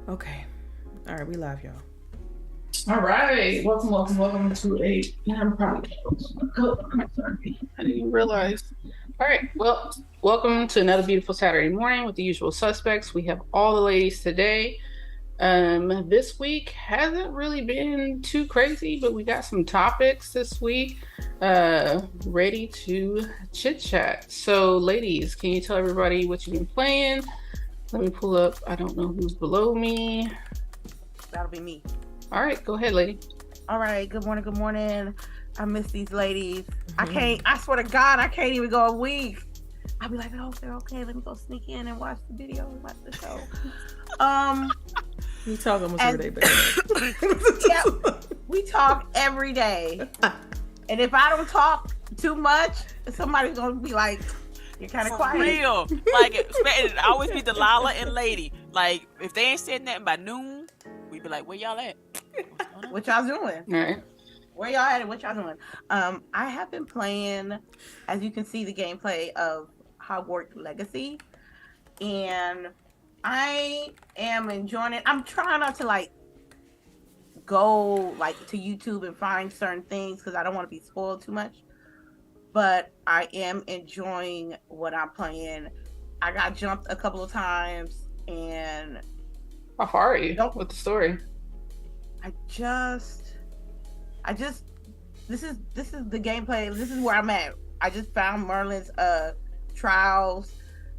Okay. All right, we live, y'all. All right. Welcome to a. I'm probably. I'm sorry. I didn't even realize. All right. Well, welcome to another beautiful Saturday morning with the usual suspects. We have all the ladies today. This week hasn't really been too crazy, but we got some topics this week. Ready to chit chat. So, ladies, can you tell everybody what you've been playing? Let me pull up. I don't know who's below me. That'll be me. All right, go ahead, lady. All right. Good morning. I miss these ladies. I swear to God, I can't even go a week. I'll be like, oh, they're okay. Let me go sneak in and watch the video and watch the show. We talk almost every day, baby. Yeah, we talk every day. And if I don't talk too much, somebody's gonna be like, you're kind of quiet. Real. Like, it always be Delilah and Lady. Like, if they ain't said nothing by noon, we be like, where y'all at? What y'all doing? All right. Where y'all at and what y'all doing? I have been playing, as you can see, the gameplay of Hogwarts Legacy, and I am enjoying it. I'm trying not to go to YouTube and find certain things because I don't want to be spoiled too much. But I am enjoying what I'm playing. I got jumped a couple of times, and how far are you with the story? This is the gameplay. This is where I'm at. I just found Merlin's trials,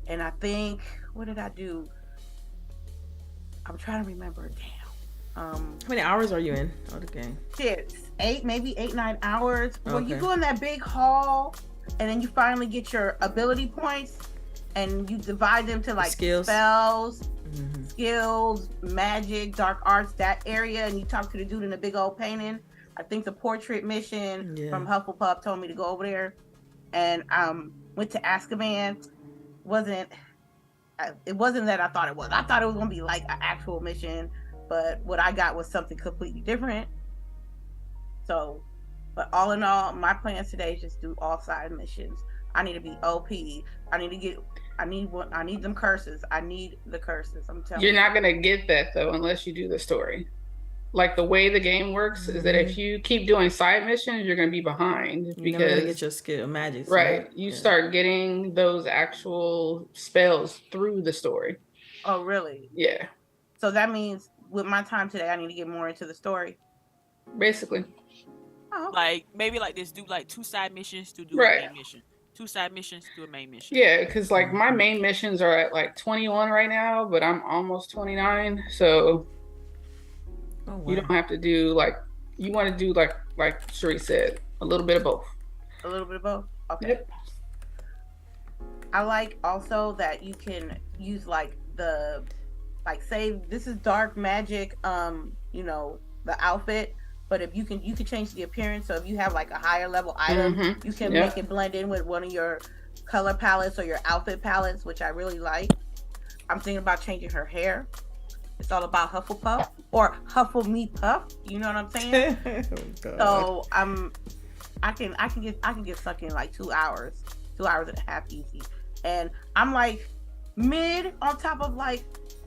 and I think, what did I do? I'm trying to remember. Damn. How many hours are you in the game? Shit, 9 hours. Okay. When you go in that big hall, and then you finally get your ability points, and you divide them to skills. Spells, skills, magic, dark arts, that area, and you talk to the dude in the big old painting. I think the portrait mission from Hufflepuff told me to go over there, and went to Azkaban. It wasn't that I thought it was. I thought it was gonna be like an actual mission, but what I got was something completely different. So, but all in all, my plans today is just do all side missions. I need to be OP. I need them curses. I need the curses. I'm telling you. You're not gonna get that though unless you do the story. Like, the way the game works is that if you keep doing side missions, you're gonna be behind because you're gonna get your skill magic. Right. You start getting those actual spells through the story. Oh, really? Yeah. So that means with my time today, I need to get more into the story. Basically. Oh. Like, maybe just do 2 side missions to do a main mission. 2 side missions to do a main mission. Yeah, because my main missions are at 21 right now, but I'm almost 29, so you don't have to do you want to do like Sheree said, a little bit of both. A little bit of both? Okay. Yep. I like also that you can use say this is dark magic, the outfit, but if you can change the appearance. So if you have a higher level item, you can make it blend in with one of your color palettes or your outfit palettes, which I really like. I'm thinking about changing her hair. It's all about Hufflepuff or Huffle Me Puff. You know what I'm saying? So I can get stuck in 2 hours, 2 hours and a half easy. And I'm mid on top of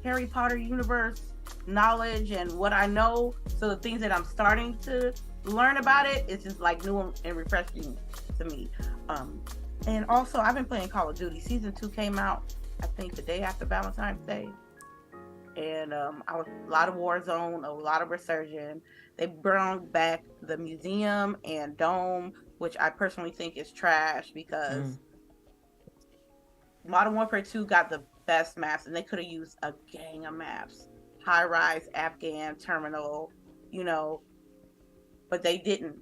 Harry Potter universe knowledge and what I know. So the things that I'm starting to learn about it's just new and refreshing to me. And also I've been playing Call of Duty. Season 2 came out, I think, the day after Valentine's Day. And I was a lot of Warzone, a lot of Resurgence. They brought back the museum and dome, which I personally think is trash because Modern Warfare 2 got the best maps, and they could have used a gang of maps. High Rise, Afghan, Terminal, but they didn't.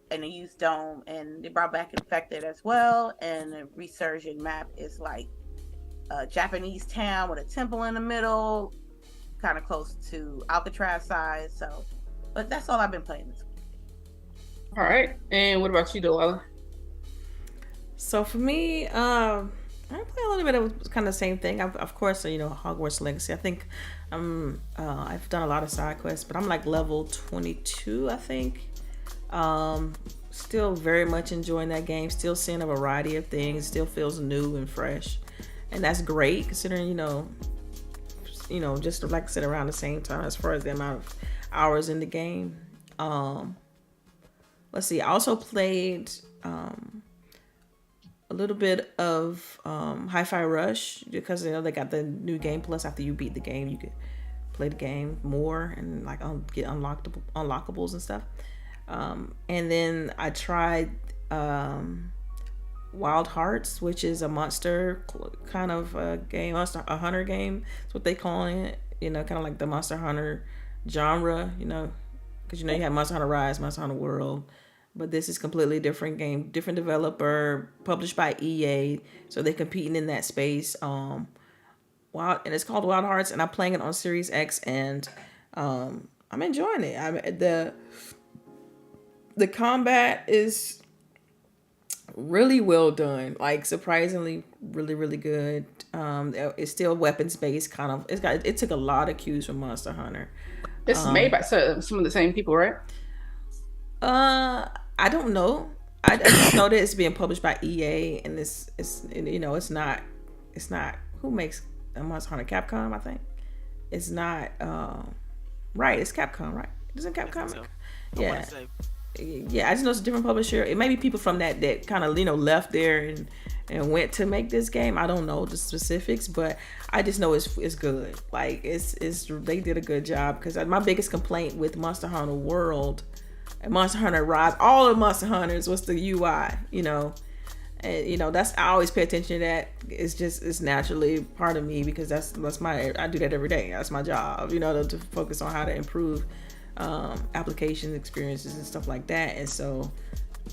And they used dome, and they brought back Infected as well. And the Resurgent map is a Japanese town with a temple in the middle, kind of close to Alcatraz size. So, but that's all I've been playing this week. All right. And what about you, Delilah? So for me, I play a little bit of kind of the same thing. Of course, Hogwarts Legacy. I think I've done a lot of side quests, but I'm level 22, I think. Still very much enjoying that game. Still seeing a variety of things. Still feels new and fresh, and that's great considering was, just like I said, around the same time as far as the amount of hours in the game. Let's see. I also played a little bit of Hi-Fi Rush because they got the new game plus. After you beat the game, you could play the game more and like get unlockables and stuff. And then I tried Wild Hearts, which is a monster kind of game, a hunter game. That's what they call it. Kind of like the Monster Hunter genre. Because you have Monster Hunter Rise, Monster Hunter World. But this is completely different game, different developer, published by EA, so they're competing in that space. And it's called Wild Hearts, and I'm playing it on Series X, and I'm enjoying it. The combat is really well done, like surprisingly, really, really good. It's still weapons based, kind of. It took a lot of cues from Monster Hunter. It's made by some of the same people, right? I don't know. I just know that it's being published by EA, and it's not who makes Monster Hunter. Capcom, I think. It's not right. It's Capcom, right? Isn't Capcom? So. Yeah. Yeah, I just know it's a different publisher. It may be people from that kind of left there and went to make this game. I don't know the specifics, but I just know it's good. Like it's they did a good job, because my biggest complaint with Monster Hunter World and Monster Hunter Rise, all of Monster Hunters, was the UI. And that's, I always pay attention to that. It's naturally part of me, because that's I do that every day. That's my job. To focus on how to improve application experiences and stuff like that. And so,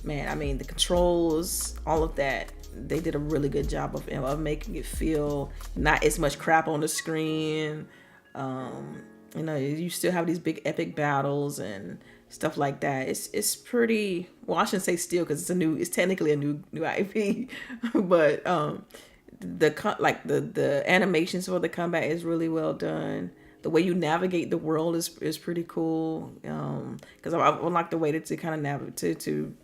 man, the controls, all of that, they did a really good job of making it feel not as much crap on the screen. You still have these big epic battles and stuff like that. It's pretty, well, I shouldn't say still, because it's technically a new IP, but the animations for the combat is really well done. The way you navigate the world is pretty cool, because I like the way to kind of navigate to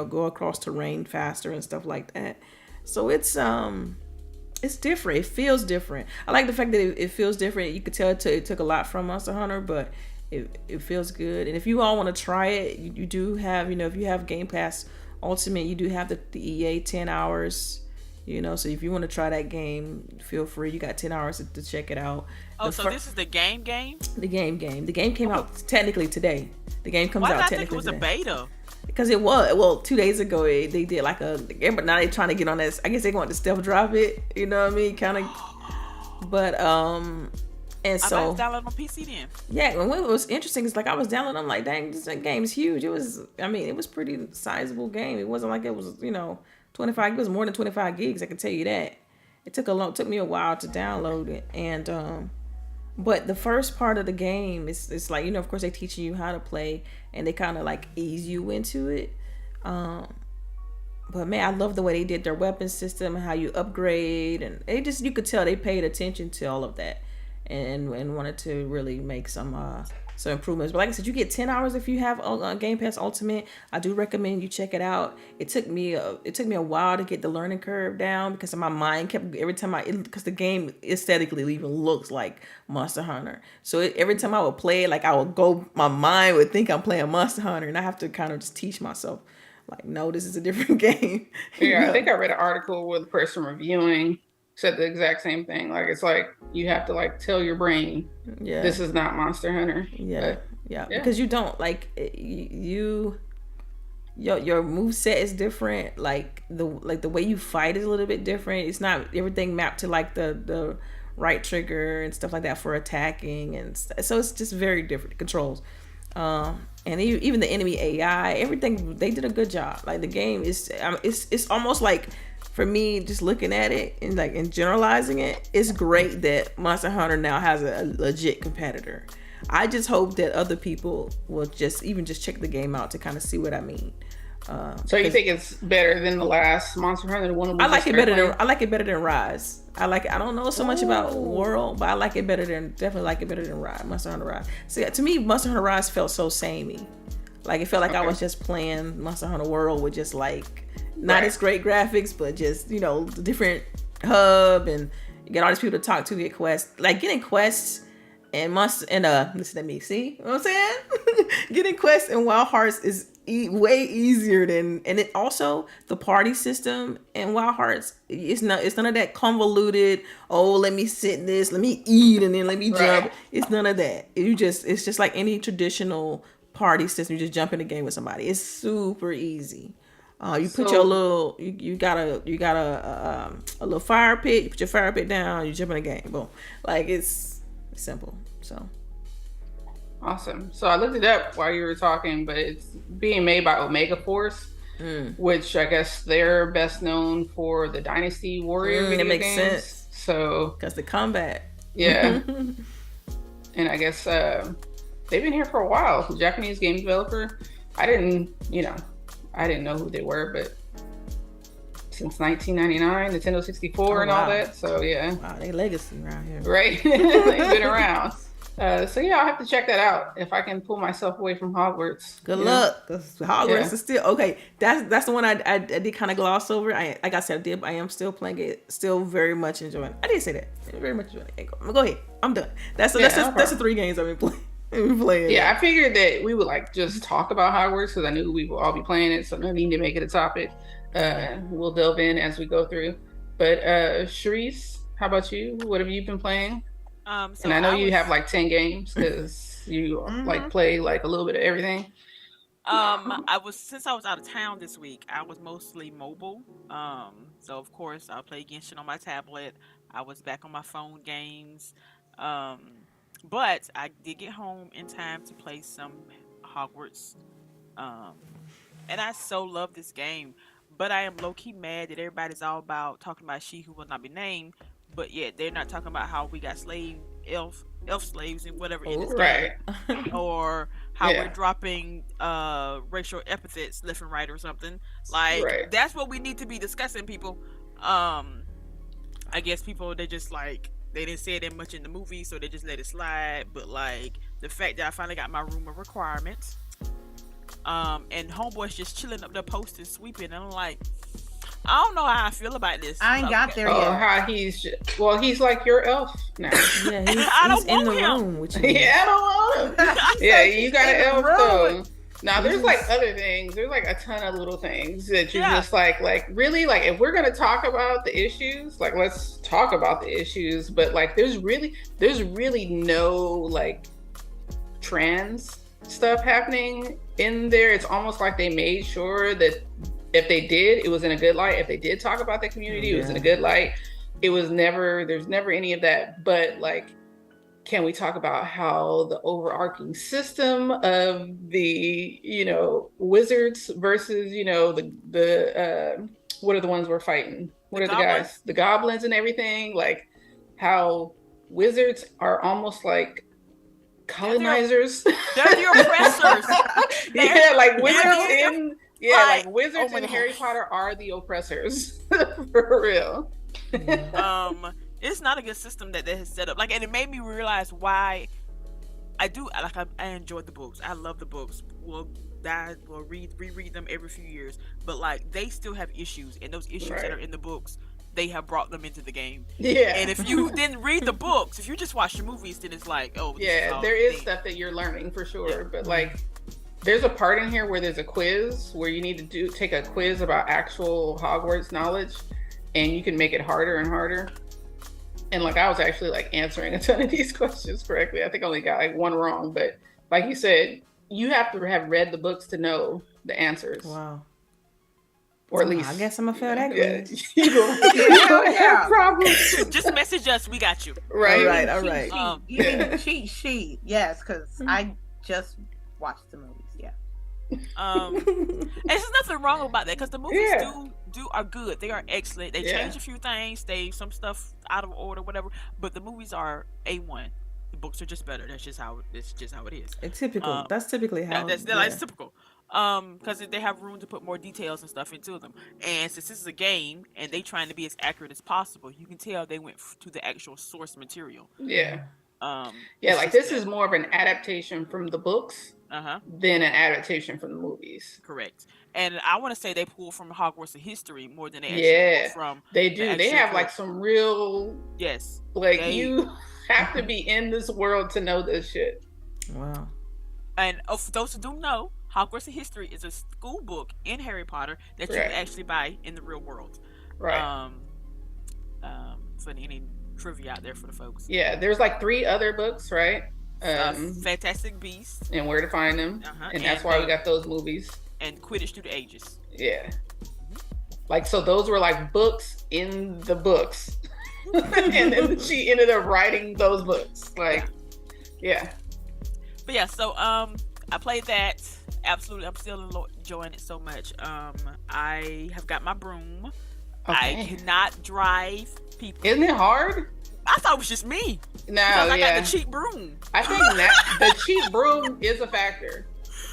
go across terrain faster and stuff like that. So it's different. It feels different. I like the fact that it feels different. You could tell it took a lot from Monster Hunter, but it feels good. And if you all want to try it, you do have, if you have Game Pass Ultimate, you do have the EA 10 hours. So if you want to try that game, feel free. You got 10 hours to check it out. Oh, so this is the game? The game. The game came out technically today. The game comes out technically today. Why did I think it was a beta? Because it was. Well, 2 days ago, they did like but now they're trying to get on that. I guess they want to stealth drop it. You know what I mean? Kind of. But, and so. I might download on PC then. Yeah, and what was interesting is, like, I was downloading, I'm like, dang, this game is huge. It was pretty sizable game. It wasn't like it was, 25, it was more than 25 gigs, I can tell you that. It took me a while to download it. And but the first part of the game is like, of course they teaching you how to play, and they kind of like ease you into it. But man, I love the way they did their weapon system and how you upgrade, and you could tell they paid attention to all of that and wanted to really make some improvements. But like I said, you get 10 hours if you have Game Pass Ultimate. I do recommend you check it out. It took me a while to get the learning curve down, because my mind kept, every time because the game aesthetically even looks like Monster Hunter. So every time I would play it, like my mind would think I'm playing Monster Hunter, and I have to kind of just teach myself, like, no, this is a different game. Yeah, I think I read an article where the person reviewing said the exact same thing. Like, it's like you have to like tell your brain, this is not Monster Hunter. Yeah, because you don't like your moveset is different. Like the way you fight is a little bit different. It's not everything mapped to like the right trigger and stuff like that for attacking, and so it's just very different controls. And even the enemy AI, everything, they did a good job. Like the game is, it's almost like, for me, just looking at it and generalizing it, it's great that Monster Hunter now has a legit competitor. I just hope that other people will just check the game out to kind of see what I mean. So you think it's better than the last Monster Hunter? I like it better than Rise. I don't know so much about World, but I like it better than Rise. Monster Hunter Rise. So to me, Monster Hunter Rise felt so samey. Like it felt like I was just playing Monster Hunter World with just like not as great graphics, but just the different hub and You get all these people to talk to, get quests. Like getting quests and listen to me, see what I'm saying? Getting quests in Wild Hearts is way easier than, and it also the party system in Wild Hearts. It's none of that convoluted. Oh, let me sit in this, let me eat, and then let me jump. It's none of that. It's just like any traditional party system. You just jump in the game with somebody. It's super easy. You put your little, you got a little fire pit. You put your fire pit down. You jump in the game. Boom. Like it's simple. So awesome. So I looked it up while you were talking, but it's being made by Omega Force, which I guess they're best known for the Dynasty Warrior video it makes games. sense. So because the combat, yeah, and I guess they've been here for a while. The Japanese game developer. I didn't know who they were, but since 1999, Nintendo 64 and all that. So yeah. Wow, they legacy around here. Right. They've been around. So yeah, I'll have to check that out if I can pull myself away from Hogwarts. Good luck. Hogwarts is still okay. That's the one I did kind of gloss over. Like I said, I am still playing it. Still very much enjoying it. I did say that. Very much enjoying it. Go ahead. I'm done. That's the 3 games I've been playing. Yeah, I figured that we would like just talk about Hogwarts because I knew we would all be playing it, so no need to make it a topic. We'll delve in as we go through. But CHAREECE, how about you? What have you been playing? And I know you have like 10 games because you like play like a little bit of everything. Since I was out of town this week, I was mostly mobile. So of course I'll play Genshin on my tablet. I was back on my phone games. But I did get home in time to play some Hogwarts. And I so love this game. But I am low-key mad that everybody's all about talking about she who will not be named, but yet they're not talking about how we got elf slaves and whatever in this game. Or how we're dropping racial epithets left and right or something. Like that's what we need to be discussing, people. I guess people they just like they didn't say that much in the movie, so they just let it slide. But like the fact that I finally got my room of requirements, and homeboy's just chilling up there posting, sweeping, and I'm like, I don't know how I feel about this. I ain't got there yet. Oh, how he's like your elf now. Yeah, he's in the room with you. Yeah, I don't want him. Yeah, you got an elf though. Now there's like other things. There's like a ton of little things that you just like really like if we're gonna talk about the issues, like let's talk about the issues. But like there's really no like trans stuff happening in there. It's almost like they made sure that if they did, it was in a good light. If they did talk about the community, it was in a good light. There's never any of that. But like, can we talk about how the overarching system of the, wizards versus, the what are the ones we're fighting? What are the guys? The goblins and everything. Like how wizards are almost like colonizers. They're the oppressors. Like wizards like wizards in Harry Potter are the oppressors. For real. It's not a good system that they have set up. Like, and it made me realize why I enjoyed the books. I love the books. We'll reread them every few years. But like they still have issues, and those issues that are in the books, they have brought them into the game. Yeah. And if you didn't read the books, if you just watch the movies, then it's like, oh yeah, there is stuff that you're learning for sure. Yeah. But like there's a part in here where there's a quiz where you need to take a quiz about actual Hogwarts knowledge, and you can make it harder and harder. And like I was actually like answering a ton of these questions correctly. I think I only got like one wrong, but like you said, you have to have read the books to know the answers. Wow. Or at least I guess I'm gonna fail that quiz. You don't have problems. Just message us. We got you. Right. All right. You mean cheat sheet? Yes, because I just watched the movies. Yeah. And there's nothing wrong about that because the movies are good. They are excellent. They change a few things. They some stuff out of order, whatever. But the movies are A1. The books are just better. That's just how it is. It's typical. That's typically how. That's typical. Because they have room to put more details and stuff into them. And since this is a game and they trying to be as accurate as possible, you can tell they went to the actual source material. Yeah. Like this is more of an adaptation from the books than an adaptation from the movies. Correct. And I want to say they pull from Hogwarts history more than they actually pull from. They do. They have like some real. Yes. Like you have to be in this world to know this shit. Wow. And for those who don't know, Hogwarts History is a school book in Harry Potter that you can actually buy in the real world. Right. For any trivia out there for the folks. Yeah, there's like 3 other books, right? Fantastic Beasts. And Where to Find Them. And that's why we got those movies. And Quidditch Through the Ages. Yeah. Like, so those were like books in the books. And then she ended up writing those books. Like, yeah. But yeah, so I played that. Absolutely, I'm still enjoying it so much. I have got my broom. Okay. I cannot drive people. Isn't it hard? I thought it was just me. No, I got the cheap broom. I think that the cheap broom is a factor.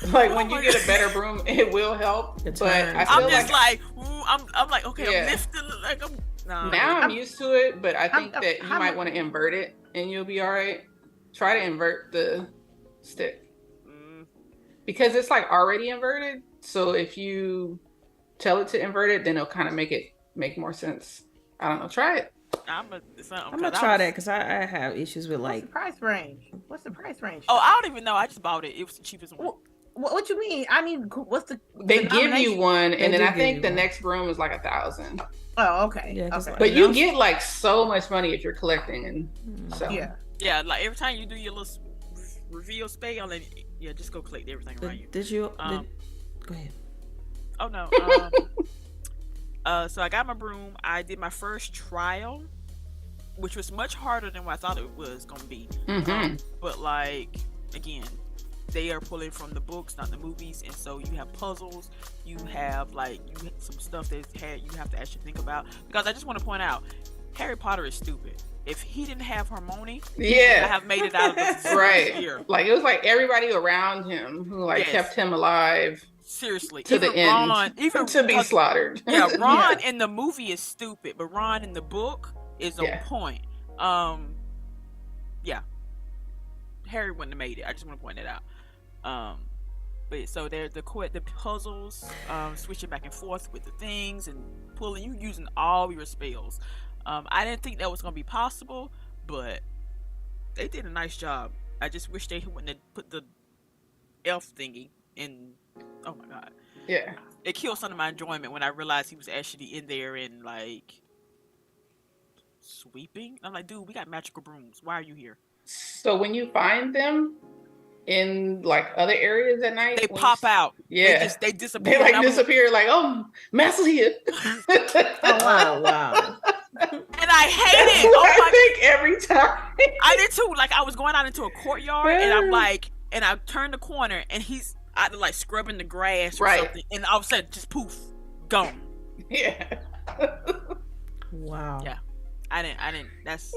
Like when you get a better broom, it will help. But I feel I'm just like I'm like, okay, I'm lifting like I'm. Now I'm used to it, but I think that you might want to invert it, and you'll be all right. Try to invert the stick because it's like already inverted. So if you tell it to invert it, then it'll kind of make more sense. I don't know. Try it. I'm gonna try that because I have issues with like What's the price range? Oh, I don't even know. I just bought it. It was the cheapest one. What you mean? I mean, what's the? They give you one, and then I think the next broom is like 1,000. Oh, okay. Yeah, okay. But you get like so much money if you're collecting and selling. Yeah. Like every time you do your little reveal spell, and just go collect everything around you. Did you? Go ahead. Oh no. So I got my broom. I did my first trial, which was much harder than what I thought it was gonna be. But like again, they are pulling from the books, not the movies, and so you have puzzles. You have some stuff that you have to actually think about. Because I just want to point out, Harry Potter is stupid. If he didn't have Hermione, he would have made it out of the right. Like it was like everybody around him who kept him alive. Seriously, to the end, even to be slaughtered. Yeah, Ron in the movie is stupid, but Ron in the book is on point. Harry wouldn't have made it. I just want to point that out. But so there's the puzzles, switching back and forth with the things and pulling. You using all your spells. I didn't think that was gonna be possible, but they did a nice job. I just wish they wouldn't have put the elf thingy in. Oh my god. Yeah. It killed some of my enjoyment when I realized he was actually in there and like sweeping. I'm like, dude, we got magical brooms. Why are you here? So when you find them in like other areas at night, they pop out. Yeah. They disappear. They like disappear like, oh, Master's here. Oh wow. And I hate it. I think every time. I did too. Like I was going out into a courtyard and I'm like, and I turned the corner and he's either like scrubbing the grass or something, and all of a sudden just poof, gone. Yeah. Wow. Yeah. I didn't. That's.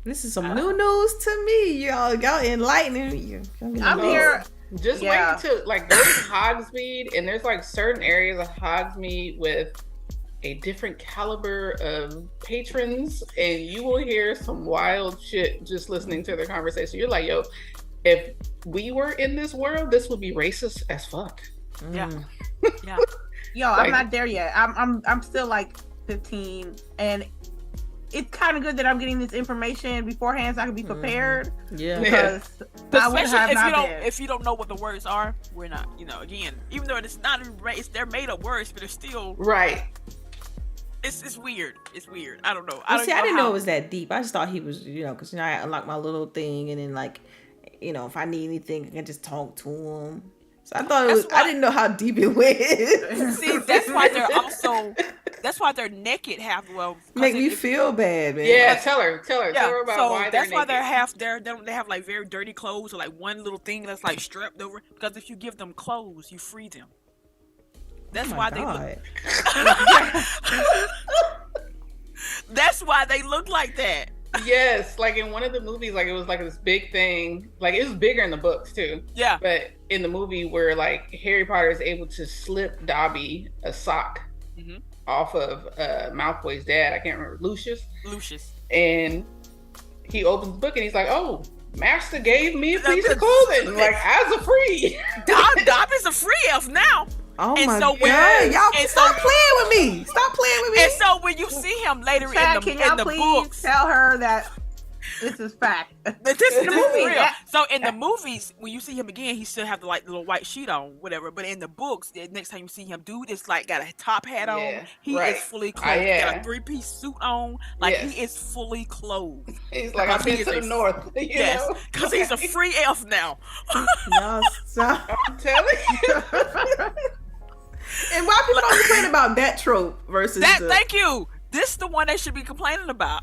This is some new news to me. Y'all enlightening me. I'm here. Just wait to like go to Hogsmeade, and there's like certain areas of Hogsmeade with a different caliber of patrons, and you will hear some wild shit just listening to their conversation. You're like, yo, if we were in this world, this would be racist as fuck. Yeah. Yeah. Yo, I'm not there yet. I'm still like 15, and it's kind of good that I'm getting this information beforehand so I can be prepared. Yeah. Because I would have if you don't know what the words are, we're not. Again, even though it's not they're made up words, but it's still right. It's weird. It's weird. I don't know. I didn't know it was that deep. I just thought he was, because I unlocked my little thing, and then like, if I need anything, I can just talk to him. So I thought I didn't know how deep it went. See, that's why they're naked half. Well, make me feel bad, man. Yeah, tell her about why they're naked. That's why they have like very dirty clothes or like one little thing that's like strapped over. Because if you give them clothes, you free them. That's why they look. That's why they look like that. Yes, like in one of the movies, like it was like this big thing. Like it was bigger in the books too. Yeah. But in the movie where like Harry Potter is able to slip Dobby a sock off of Malfoy's dad. I can't remember, Lucius. Lucius. And he opens the book and he's like, "Oh, Master gave me a piece of clothing, like as a free. Dob is a free elf now. Oh And my so god! Y'all and stop so- playing with me. Stop playing with me. And so when you see him later Chad, in can y'all the please books, tell her that this is fact? this is movie, real. yeah. So in the movies, when you see him again, he still have the like little white sheet on, whatever. But in the books, the next time you see him, dude is like got a top hat on. Yeah, He right. is fully clothed. He yeah. got a 3-piece suit on. Like Yes. he is fully clothed. He's like, Because I've been he is to the a- north. You Yes, know? because he's a free elf now. Y'all stop. I'm telling you. And why people don't complain about that trope versus Thank you. This is the one they should be complaining about.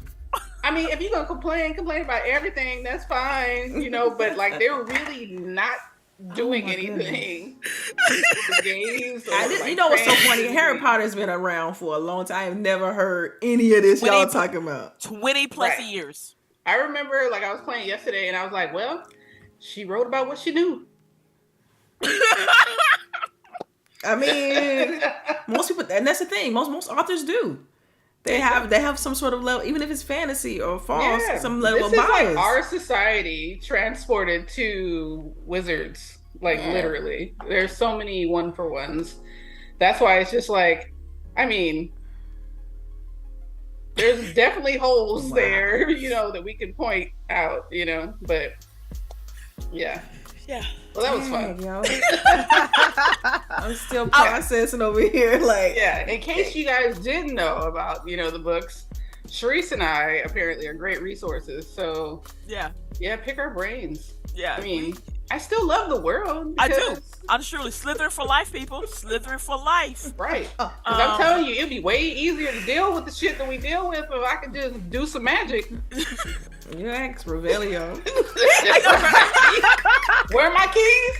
I mean, if you're gonna complain about everything, that's fine, you know. But like, they're really not doing my anything. The games, or, like, you know what's so funny? fantasy. Harry Potter's been around for a long time. I've never heard any of this y'all 20 talking about. 20 plus Right. years. I remember, like, I was playing yesterday, and I was like, well, she wrote about what she knew. I mean, most people, and that's the thing. Most authors do. They have some sort of level, even if it's fantasy or false, some level this of is bias. like our society transported to wizards, like literally. There's so many 1-for-1s. That's why it's just like, I mean, there's definitely holes there, you know, that we can point out, you know. But yeah, Yeah. well, that was fun. Dang, yo. I'm still processing over here. Like, Yeah, in case you guys didn't know about, you know, the books, CHAREECE and I apparently are great resources. So Yeah. yeah, pick our brains. Yeah. I mean, I still love the world. I do. because- I'm surely Slytherin for life, people. Slytherin for life. Right. Because I'm telling you, it'd be way easier to deal with the shit that we deal with if I could just do some magic. you ask Revelio. Where are my keys?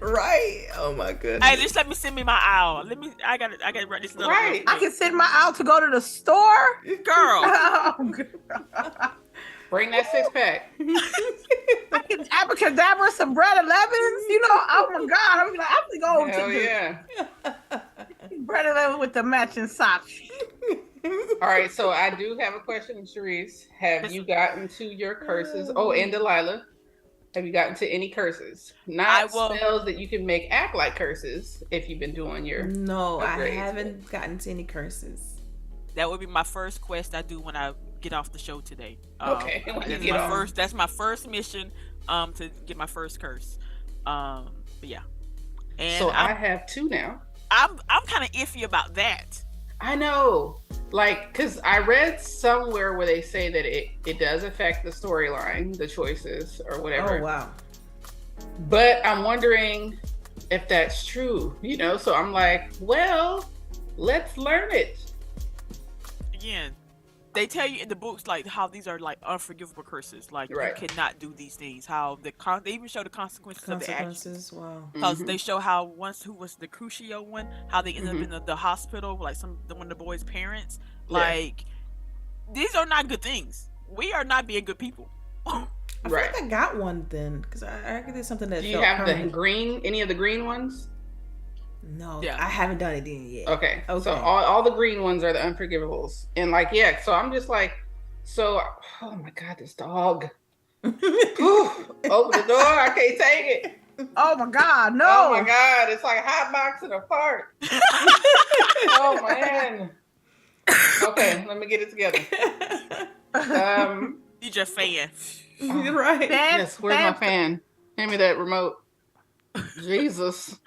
Right. Oh my goodness. Hey, just let me send me my owl. I gotta write this little Right. I can send my out to go to the store. girl. Oh, Bring that 6-pack. I can abracadabra some bread and lemons. You know, oh my God. I'm gonna have to go Hell to the yeah. bread and lemon with the matching socks. All right, so I do have a question, CHAREECE. Have you gotten to your curses? Oh, and Delilah. Have you gotten to any curses? Not spells that you can make act like curses if you've been doing your No, upgrades. I haven't gotten to any curses. That would be my first quest I do when I get off the show today. Okay, when you that's get my off. first. That's my first mission. To get my first curse. But yeah. And So I have 2 now. I'm kind of iffy about that. I know. Like, because I read somewhere where they say that it does affect the storyline, the choices, or whatever. Oh wow. But I'm wondering if that's true, you know? So I'm like, well, let's learn it. Again, they tell you in the books like how these are like unforgivable curses. Like Right. you cannot do these things. How they even show the consequences of the action. Consequences. Wow. Because Mhm. they show how once who was the Crucio one, how they ended Mhm. up in the hospital, like one of the boys' parents. Yeah. Like these are not good things. We are not being good people. I feel Right. like I got one then, because I did something that Do you felt have the permanent. green, any of the green ones? No, Yeah. I haven't done it then yet. Okay. So Okay. all the green ones are the unforgivables. And like, yeah, so I'm just like, so, oh my God, this dog. Whew, open the door, I can't take it. Oh my God, no. Oh my God, it's like hot boxing a fart. Oh man. Okay, let me get it together. You just fan. You're right. Fan- Yes, where's my fan? Hand me that remote. Jesus.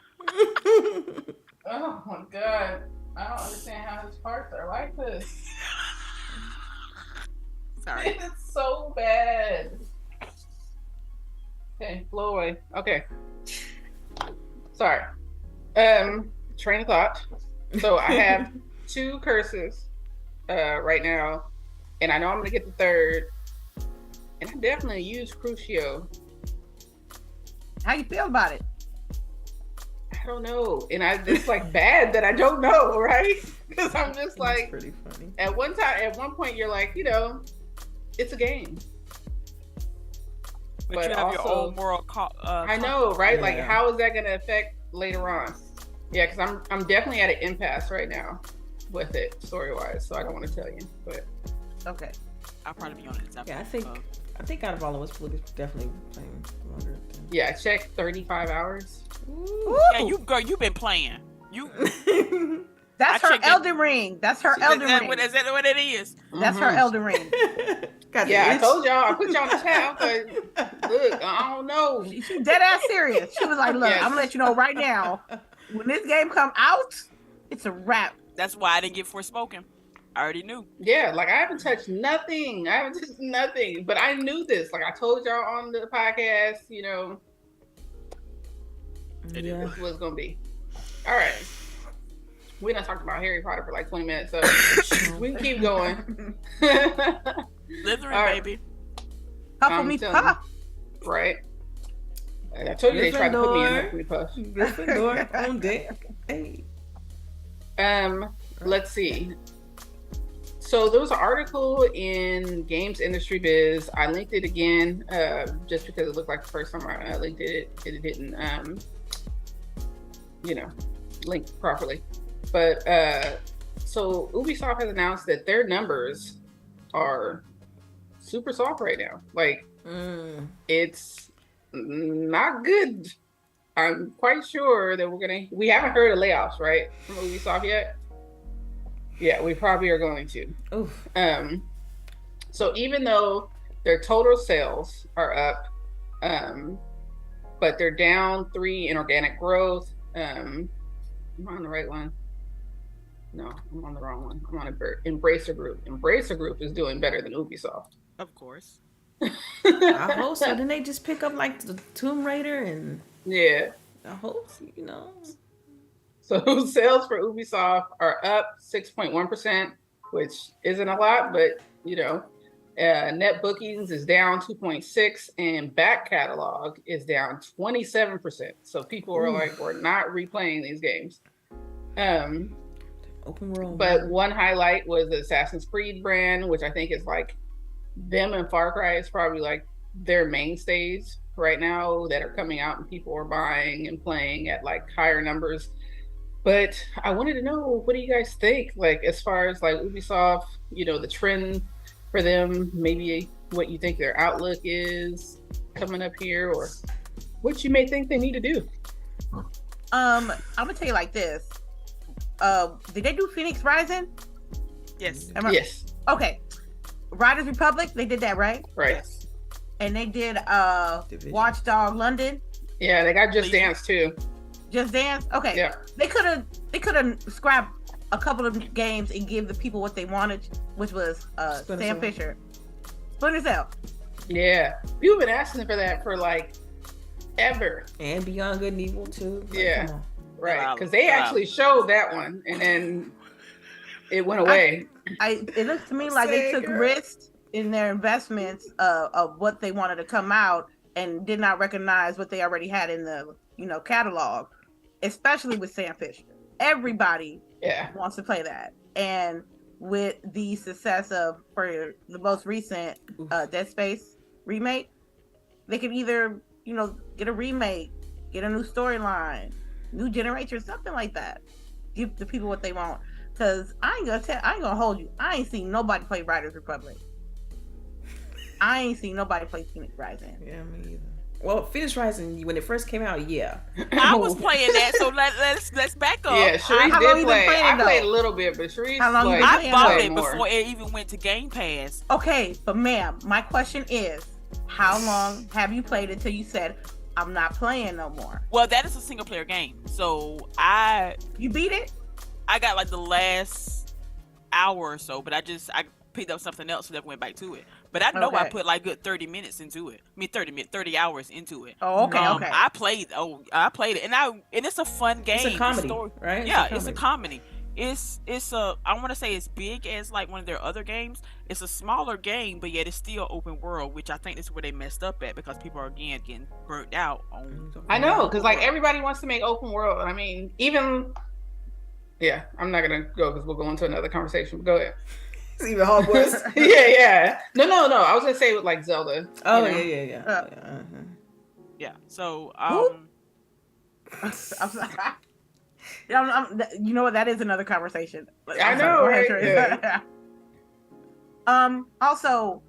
Oh my God. I don't understand how his parts are like this. Sorry. It's so bad. Okay, blow away. Okay. Sorry. Train of thought. So I have 2 curses right now, and I know I'm gonna get the 3rd. And I definitely use Crucio. How you feel about it? I don't know, and it's like bad that I don't know, right? Because I'm just That's like, pretty funny. at one point, you're like, you know, it's a game. But But you have your also- own moral. I know, right? Like, Yeah. how is that going to affect later on? Yeah, because I'm definitely at an impasse right now with it, story wise. So I don't want to tell you, but Okay. I'll probably be on it. Yeah, I think out of all of us, Blue is definitely playing longer. Yeah, check 35 hours. Ooh. Yeah, you've been playing. You. That's her Elden Ring. That's her Elden Ring. Is that what it is? That's her Elden Ring. Yeah, I told y'all. I put y'all on the chat. I was like, look, I don't know. She's dead ass serious. She was like, look, I'm gonna let you know right now. When this game come out, it's a wrap. That's why I didn't get Forspoken. I already knew. Yeah, like I haven't touched nothing. But I knew this. Like I told y'all on the podcast, you know, this was gonna be. All right. We done talked about Harry Potter for like 20 minutes, so we can keep going. Slytherin, right. baby. Puff me, puff. Right. I told you they tried to put me in there for me, puff. Gryffindor on deck. Hey. Let's see. So there was an article in Games Industry Biz. I linked it again, just because it looked like the first time I linked it, it didn't, link properly. But so Ubisoft has announced that their numbers are super soft right now. Like it's not good. I'm quite sure that we haven't heard of layoffs, right, from Ubisoft yet. Yeah, we probably are going to. Oof. So even though their total sales are up, but they're down 3 in organic growth. Am I on the right one? No, I'm on the wrong one. I'm on Embracer Group. Embracer Group is doing better than Ubisoft. Of course. I hope so. Didn't they just pick up like the Tomb Raider and? Yeah. I hope So sales for Ubisoft are up 6.1%, which isn't a lot, but net bookings is down 2.6%, and back catalog is down 27%. So people are like, we're not replaying these games. Open world. But one highlight was the Assassin's Creed brand, which I think is like them and Far Cry is probably like their mainstays right now that are coming out and people are buying and playing at like higher numbers. But I wanted to know, what do you guys think? Like, as far as like Ubisoft, the trend for them, maybe what you think their outlook is coming up here, or what you may think they need to do. I'm gonna tell you like this. Did they do Phoenix Rising? Yes. Yes. Okay. Riders Republic, they did that, right? Right. Yes. And they did Watchdog London. Yeah, they got Just Dance too. Just Dance? Okay. Yeah. They could have scrapped a couple of games and give the people what they wanted, which was Sam Fisher. Splinter Cell. Yeah. People have been asking for that for like ever. And Beyond Good and Evil too. Like, yeah. Right. Because they actually showed that one and then it went away. It looks to me like they took risks in their investments of what they wanted to come out and did not recognize what they already had in the catalog, especially with Sam Fisher. Everybody wants to play that, and with the success for the most recent Dead Space remake, they could either get a remake, get a new storyline, new generation, something like that. Give the people what they want. Cause I ain't gonna hold you. I ain't seen nobody play Riders Republic. I ain't seen nobody play Phoenix Rising. Yeah, me either. Well, Phoenix Rising, when it first came out, yeah. I was playing that, so let's back up. Yeah, Cherise did play. I played a little bit, but Cherise I bought it before it even went to Game Pass. Okay, but ma'am, my question is, how long have you played it till you said, I'm not playing no more? Well, that is a single player game, so You beat it? I got like the last hour or so, but I picked up something else, so I went back to it. But I know I put like good 30 minutes into it. 30 hours into it. Oh, okay, okay. I played it, and it's a fun game. It's a comedy, right? It's a comedy. It's I want to say it's big as like one of their other games. It's a smaller game, but yet it's still open world, which I think is where they messed up at, because people are again getting burnt out on. I know, because like everybody wants to make open world. I mean, even I'm not gonna go because we'll go into another conversation. But go ahead. It's even Hogwarts. yeah. No. I was gonna say with like Zelda. Oh yeah. Yeah. So I'm sorry. You know what? That is another conversation. I know, right? Yeah. Also,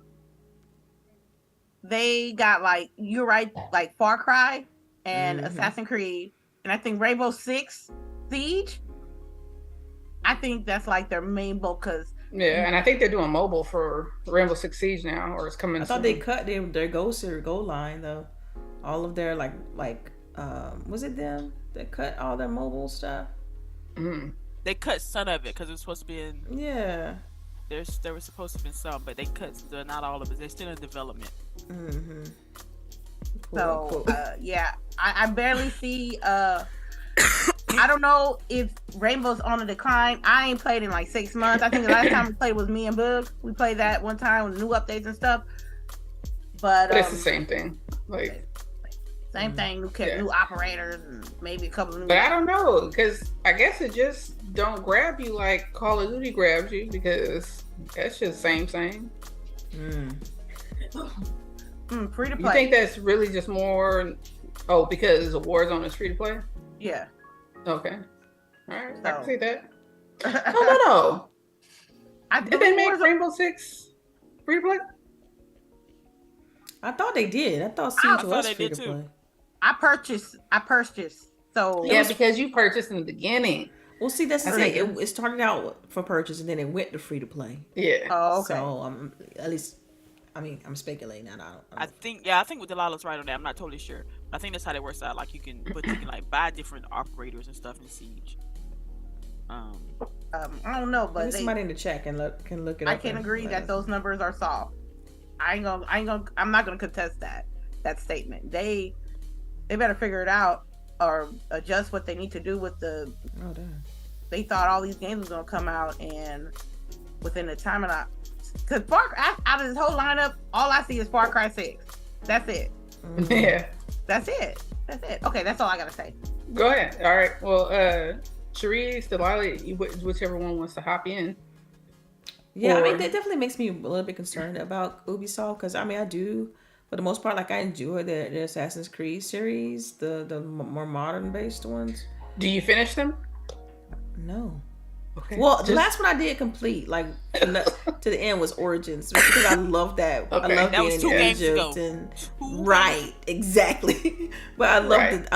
they got like you're right, like Far Cry and Assassin's Creed, and I think Rainbow Six Siege. I think that's like their main bulk because and I think they're doing mobile for Rainbow Six Siege now, or it's coming. I thought they cut their goal line though. All of their like was it them that cut all their mobile stuff? They cut some of it because it was supposed to be in. Yeah. There was supposed to be some, but they cut not all of it. They're still in development. Cool. Yeah, I barely see. I don't know if Rainbow's on a decline. I ain't played in like 6 months. I think the last time we played was me and Boog. We played that one time with new updates and stuff. But it's the same thing. Like same thing. New operators and maybe a couple of new. But I don't know because I guess it just don't grab you like Call of Duty grabs you because that's just same. Free to play. You think that's really just more? Oh, because Warzone is free to play. Yeah. Okay. All right. I can see that. No. Did they make Rainbow Six free to play? I thought they did. I thought Siege was free to play. I purchased. So yeah, because you purchased in the beginning. Well, see, that's the thing. It started out for purchase and then it went to free to play. Yeah. Oh, okay. So at least, I mean, I'm speculating. I think with Delilah's right on that. I'm not totally sure. I think that's how that works out. Like you can like buy different operators and stuff in Siege. I don't know, but somebody in the chat can look it up. I can agree that those numbers are soft. I'm not gonna contest that statement. They better figure it out or adjust what they need to do with the. Oh damn! They thought all these games was gonna come out and within the time because out of this whole lineup, all I see is Far Cry 6. That's it. Yeah. That's it. Okay, that's all I gotta say. Go ahead. All right. Well, CHAREECE, Delilah, whichever one wants to hop in. Yeah, I mean, that definitely makes me a little bit concerned about Ubisoft because I mean, I do, for the most part, like I enjoy the Assassin's Creed series, the more modern based ones. Do you finish them? No. Okay. Well, the last one I did complete, like to the end, was Origins because I love that. Okay. I love that being was 2 in games Egypt ago. and right, exactly. But I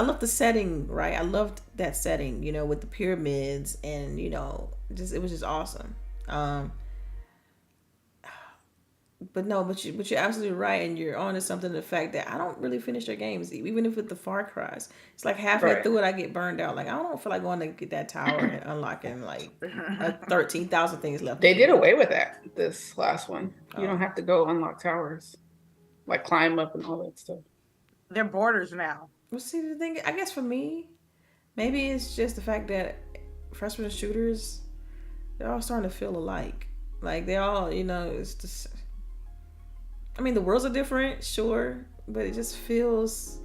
love the setting. Right, I loved that setting. You know, with the pyramids and it was just awesome. But you're absolutely right, and you're on to something. The fact that I don't really finish their games, even if with the Far Cries, it's like halfway through it, I get burned out. Like I don't feel like going to get that tower and unlocking like 13,000 things left. They did away with that this last one. You don't have to go unlock towers, like climb up and all that stuff. They're borders now. Well, see the thing, I guess for me, maybe it's just the fact that first-person shooters, they're all starting to feel alike. Like they all, it's just. I mean, the worlds are different, sure, but it just feels.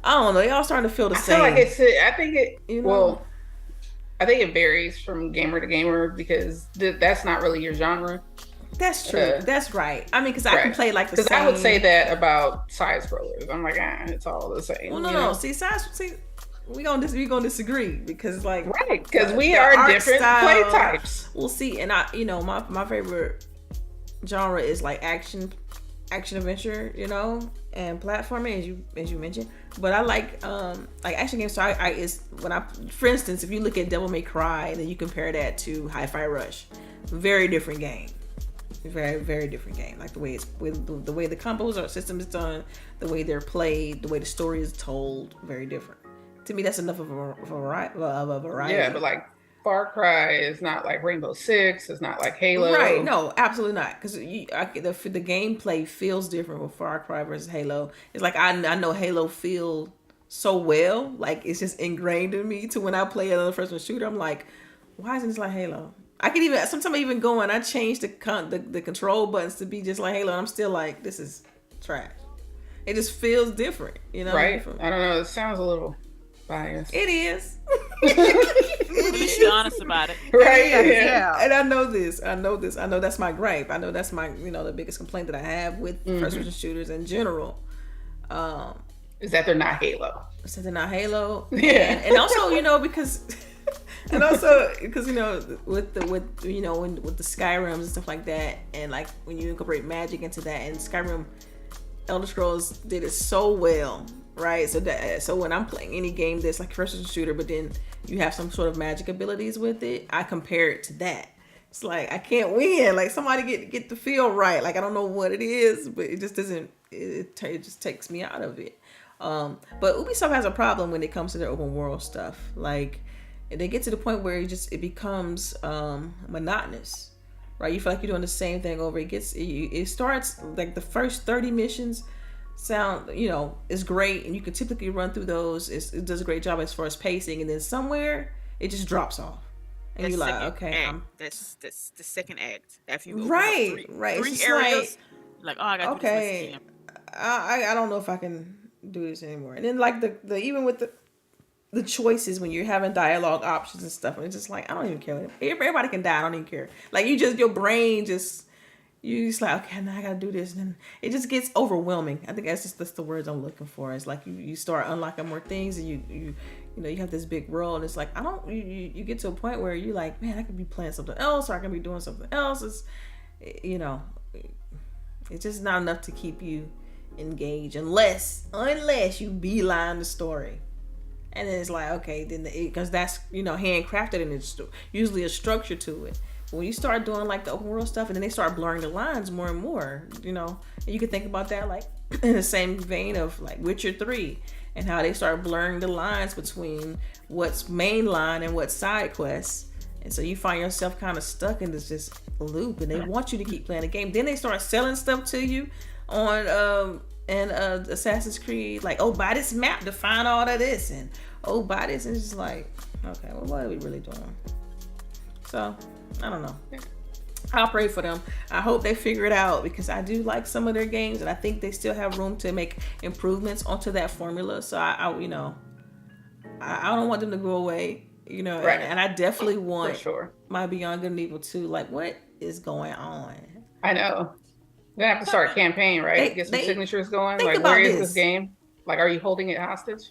I don't know. They all starting to feel the same. I think it varies from gamer to gamer because that's not really your genre. That's true. That's right. I mean, because I can play like the same. Because I would say that about side scrollers. I'm like, it's all the same. Well, no. See, we gonna disagree because like because we are different play types. We'll see, and my favorite genre is like action adventure, and platforming as you mentioned. But I like action games. So for instance, if you look at Devil May Cry, then you compare that to Hi-Fi Rush, very different game. Very, very different game. Like the way the way the combos or system is done, the way they're played, the way the story is told, very different. To me, that's enough of a variety. Yeah, but like Far Cry is not like Rainbow Six. It's not like Halo. Right? No, absolutely not. Because the gameplay feels different with Far Cry versus Halo. It's like I know Halo feel so well, like it's just ingrained in me. To when I play another first-person shooter, I'm like, why isn't this like Halo? I can even go and I change the control buttons to be just like Halo, and I'm still like, this is trash. It just feels different, Right? I don't know. It sounds a little biased. It is. At least you're honest about it. Right? Yeah. And I know this. I know that's my gripe. I know that's my the biggest complaint that I have with first-person shooters in general. Is that they're not Halo. So they're not Halo. Yeah. And also, because And also because with the Skyrims and stuff like that, and like when you incorporate magic into that, and Skyrim, Elder Scrolls did it so well, right? So when I'm playing any game that's like first person shooter, but then you have some sort of magic abilities with it, I compare it to that. It's like I can't win. Like somebody get the feel right. Like I don't know what it is, but it just doesn't. It just takes me out of it. But Ubisoft has a problem when it comes to their open world stuff. Like they get to the point where it becomes monotonous, right? You feel like you're doing the same thing over. It starts like the first 30 missions sound is great, and you can typically run through those. It does a great job as far as pacing, and then somewhere it just drops off. And you're like, okay, that's the second act. After you open right. three It's areas, like, oh, I got to do this again. I don't know if I can do this anymore. And then like the even with the choices when you're having dialogue options and stuff, and it's just like I don't even care. Everybody can die. I don't even care. Like your brain just like, okay, now I gotta do this, and then it just gets overwhelming. I think that's the words I'm looking for. It's like you start unlocking more things, and you have this big world. And it's like you get to a point where you're like, man, I could be playing something else, or I can be doing something else. It's just not enough to keep you engaged unless you beeline the story. And then it's like, okay, then because that's handcrafted, and it's usually a structure to it. But when you start doing like the open world stuff, and then they start blurring the lines more and more, and you can think about that like in the same vein of like Witcher 3, and how they start blurring the lines between what's main line and what's side quests. And so you find yourself kind of stuck in this just loop, and they want you to keep playing the game. Then they start selling stuff to you on Assassin's Creed, like, oh, buy this map to find all of this, and oh, buy this, and it's just like, okay, well, what are we really doing? So I don't know. I'll pray for them. I hope they figure it out, because I do like some of their games, and I think they still have room to make improvements onto that formula. So I don't want them to go away, right. and I definitely want my Beyond Good and Evil 2. Like, what is going on? I know. You're gonna have to start a campaign, right? Get some signatures going. Like, where is this game? Like, are you holding it hostage?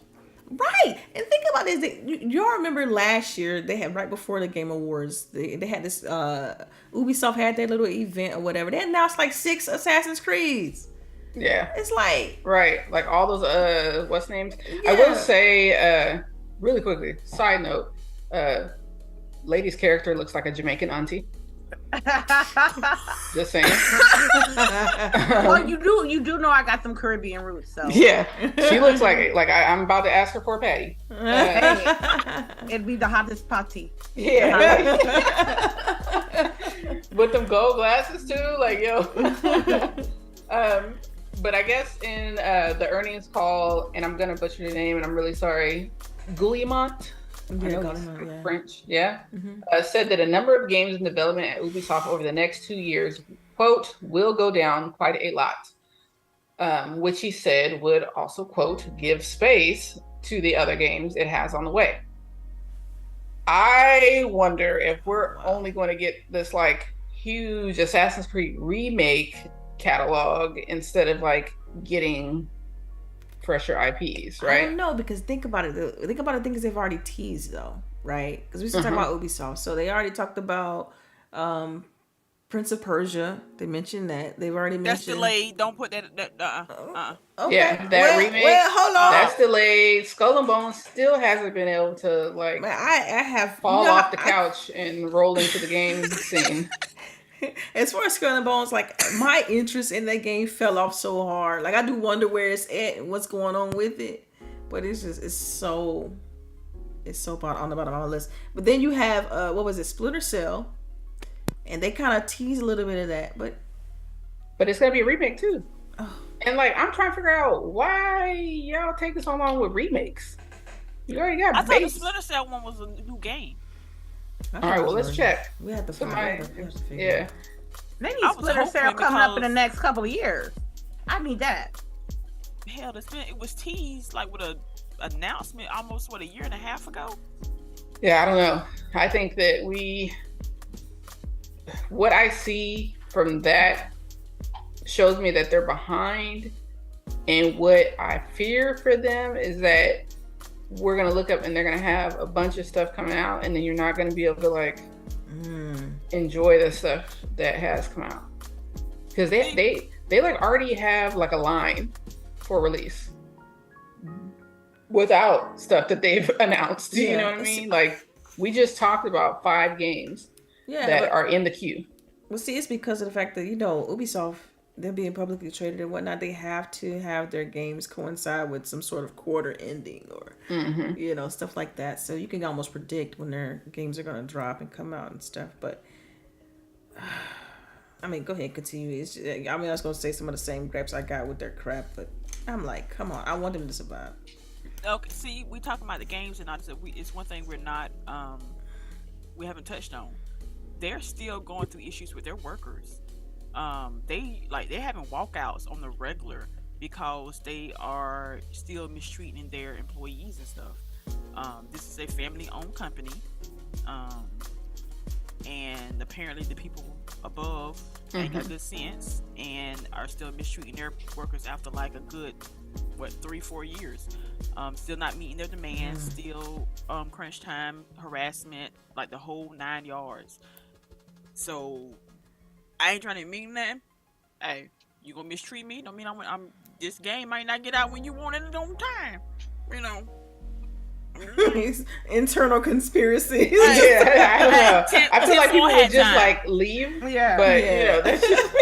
Right. And think about this. Y'all remember last year, they had, right before the Game Awards, they had this, Ubisoft had their little event or whatever. They announced like 6 Assassin's Creeds. Yeah. It's like. Right. Like all those, what's names? Yeah. I will say, really quickly, side note, lady's character looks like a Jamaican auntie. Just saying. Well, you do know I got some Caribbean roots, so yeah, she looks like I'm about to ask her for a patty. It'd be the hottest patty. Yeah, with them gold glasses too, like yo. But I guess in the earnings call, and I'm gonna butcher the name, and I'm really sorry, Guillemot. French, said that a number of games in development at Ubisoft over the next 2 years, quote, will go down quite a lot, which he said would also, quote, give space to the other games it has on the way. I wonder if we're only going to get this like huge Assassin's Creed remake catalog instead of like getting fresher IPs, right? I don't know, because think about it. Think about the things they've already teased, though, right? Because we still talking about Ubisoft, so they already talked about Prince of Persia. They mentioned that. They've already mentioned. That's delayed. Don't put that. Okay. Yeah, that remake. Well, hold on. That's delayed. Skull and Bones still hasn't been able to like. Man, I have fall off the couch and roll into the game scene. As far as Skull and Bones, like my interest in that game fell off so hard. Like I do wonder where it's at and what's going on with it, but it's so on the bottom of my list. But then you have what was it, Splinter Cell, and they kind of tease a little bit of that, but it's gonna be a remake too. Oh. And like I'm trying to figure out why y'all taking so long with remakes. You already got. I thought the Splinter Cell one was a new game. All right, well, let's check. We have to figure yeah. They need Splinter Cell coming up in the next couple of years. I need that. Hell, it was teased like with a announcement almost a year and a half ago. Yeah, I don't know. I think that what I see from that shows me that they're behind, and what I fear for them is that we're gonna look up and they're gonna have a bunch of stuff coming out, and then you're not gonna be able to like enjoy the stuff that has come out, because they like already have like a line for release without stuff that they've announced. You know what I mean? Like, we just talked about 5 games that are in the queue. Well, see, it's because of the fact that, you know, Ubisoft, they're being publicly traded and whatnot. They have to have their games coincide with some sort of quarter ending or, you know, stuff like that. So you can almost predict when their games are going to drop and come out and stuff. But, I mean, go ahead, continue. It's just, I mean, I was going to say some of the same gripes I got with their crap, but I'm like, come on, I want them to survive. Okay, see, we talking about the games, and it's one thing we're not, we haven't touched on. They're still going through issues with their workers. They're having walkouts on the regular because they are still mistreating their employees and stuff. This is a family-owned company, and apparently the people above ain't got good sense and are still mistreating their workers after like a good 3-4 years. Still not meeting their demands, still crunch time, harassment, like the whole 9 yards. So I ain't trying to mean that. Hey, you gonna mistreat me? Don't mean I'm this game might not get out when you want it on time. You know. Internal conspiracies. I don't know. I feel like people would just like leave. Yeah. But you know, that's just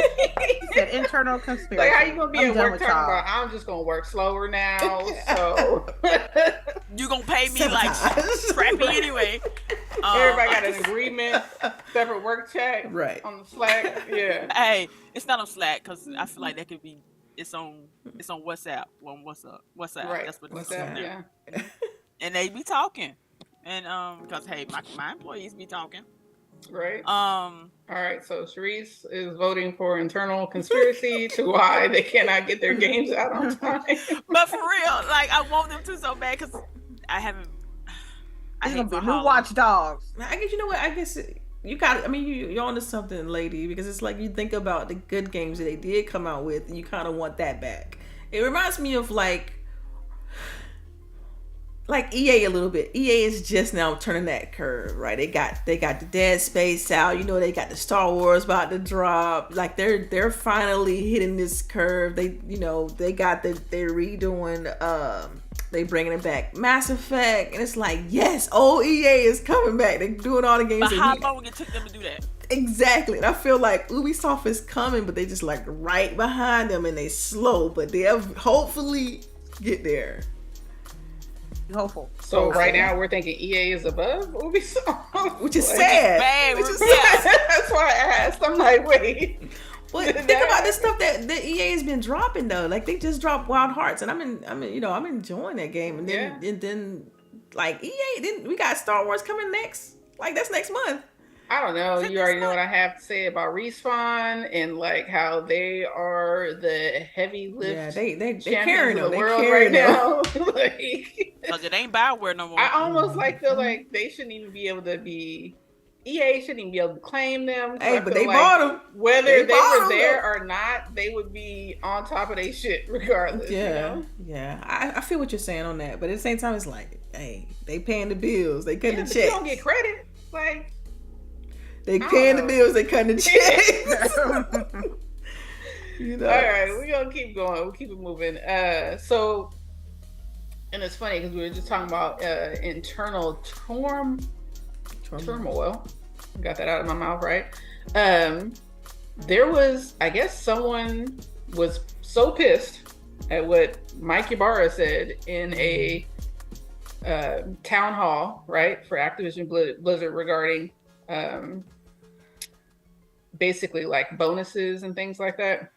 said internal conspiracy. Like, how you gonna be at work talking about I'm just gonna work slower now, so you gonna pay me like crappy anyway. Everybody got an agreement, separate work check, right, on the Slack. Yeah. Hey, it's not on Slack because I feel like that could be it's on WhatsApp. Well, WhatsApp. Right. That's what WhatsApp. Yeah. And they be talking, and because hey, my employees be talking. Right. All right. So CHAREECE is voting for internal conspiracy to why they cannot get their games out on time. But for real, like, I want them to so bad because I haven't. It's gonna be new Watch Dogs. I guess, you know what? I guess you got. I mean, you're onto something, lady, because it's like you think about the good games that they did come out with, and you kind of want that back. It reminds me of like EA a little bit. EA is just now turning that curve, right? They got the Dead Space out. You know, they got the Star Wars about to drop. Like they're finally hitting this curve. They're redoing. They bringing it back, Mass Effect, and it's like, yes, old EA is coming back. They're doing all the games. But how long it took them to do that? Exactly, and I feel like Ubisoft is coming, but they just like right behind them, and they slow, but they'll hopefully get there. Hopeful. So right now we're thinking EA is above Ubisoft, which is sad. That's why I asked. I'm like, wait. Well, think about this stuff that the EA has been dropping though. Like they just dropped Wild Hearts, and I'm enjoying that game. And then like EA, then we got Star Wars coming next. Like that's next month. I don't know. You already know what I have to say about Respawn and like how they are the heavy lift. Yeah, they carrying the world right now. Because it ain't Bioware no more. I almost feel like they shouldn't even be able to be. EA shouldn't even be able to claim them. Hey, but they bought them. Whether they were there or not, they would be on top of their shit regardless. Yeah, you know? yeah. I feel what you're saying on that, but at the same time, it's like, hey, they paying the bills, they cutting the checks. You don't get credit, like they paying the bills, they cutting the checks. You know. All right, we're gonna keep going. We'll keep it moving. So, and it's funny because we were just talking about internal turmoil. Got that out of my mouth, right? There was, I guess, someone was so pissed at what Mike Ybarra said in a town hall, right, for Activision Blizzard regarding basically like bonuses and things like that.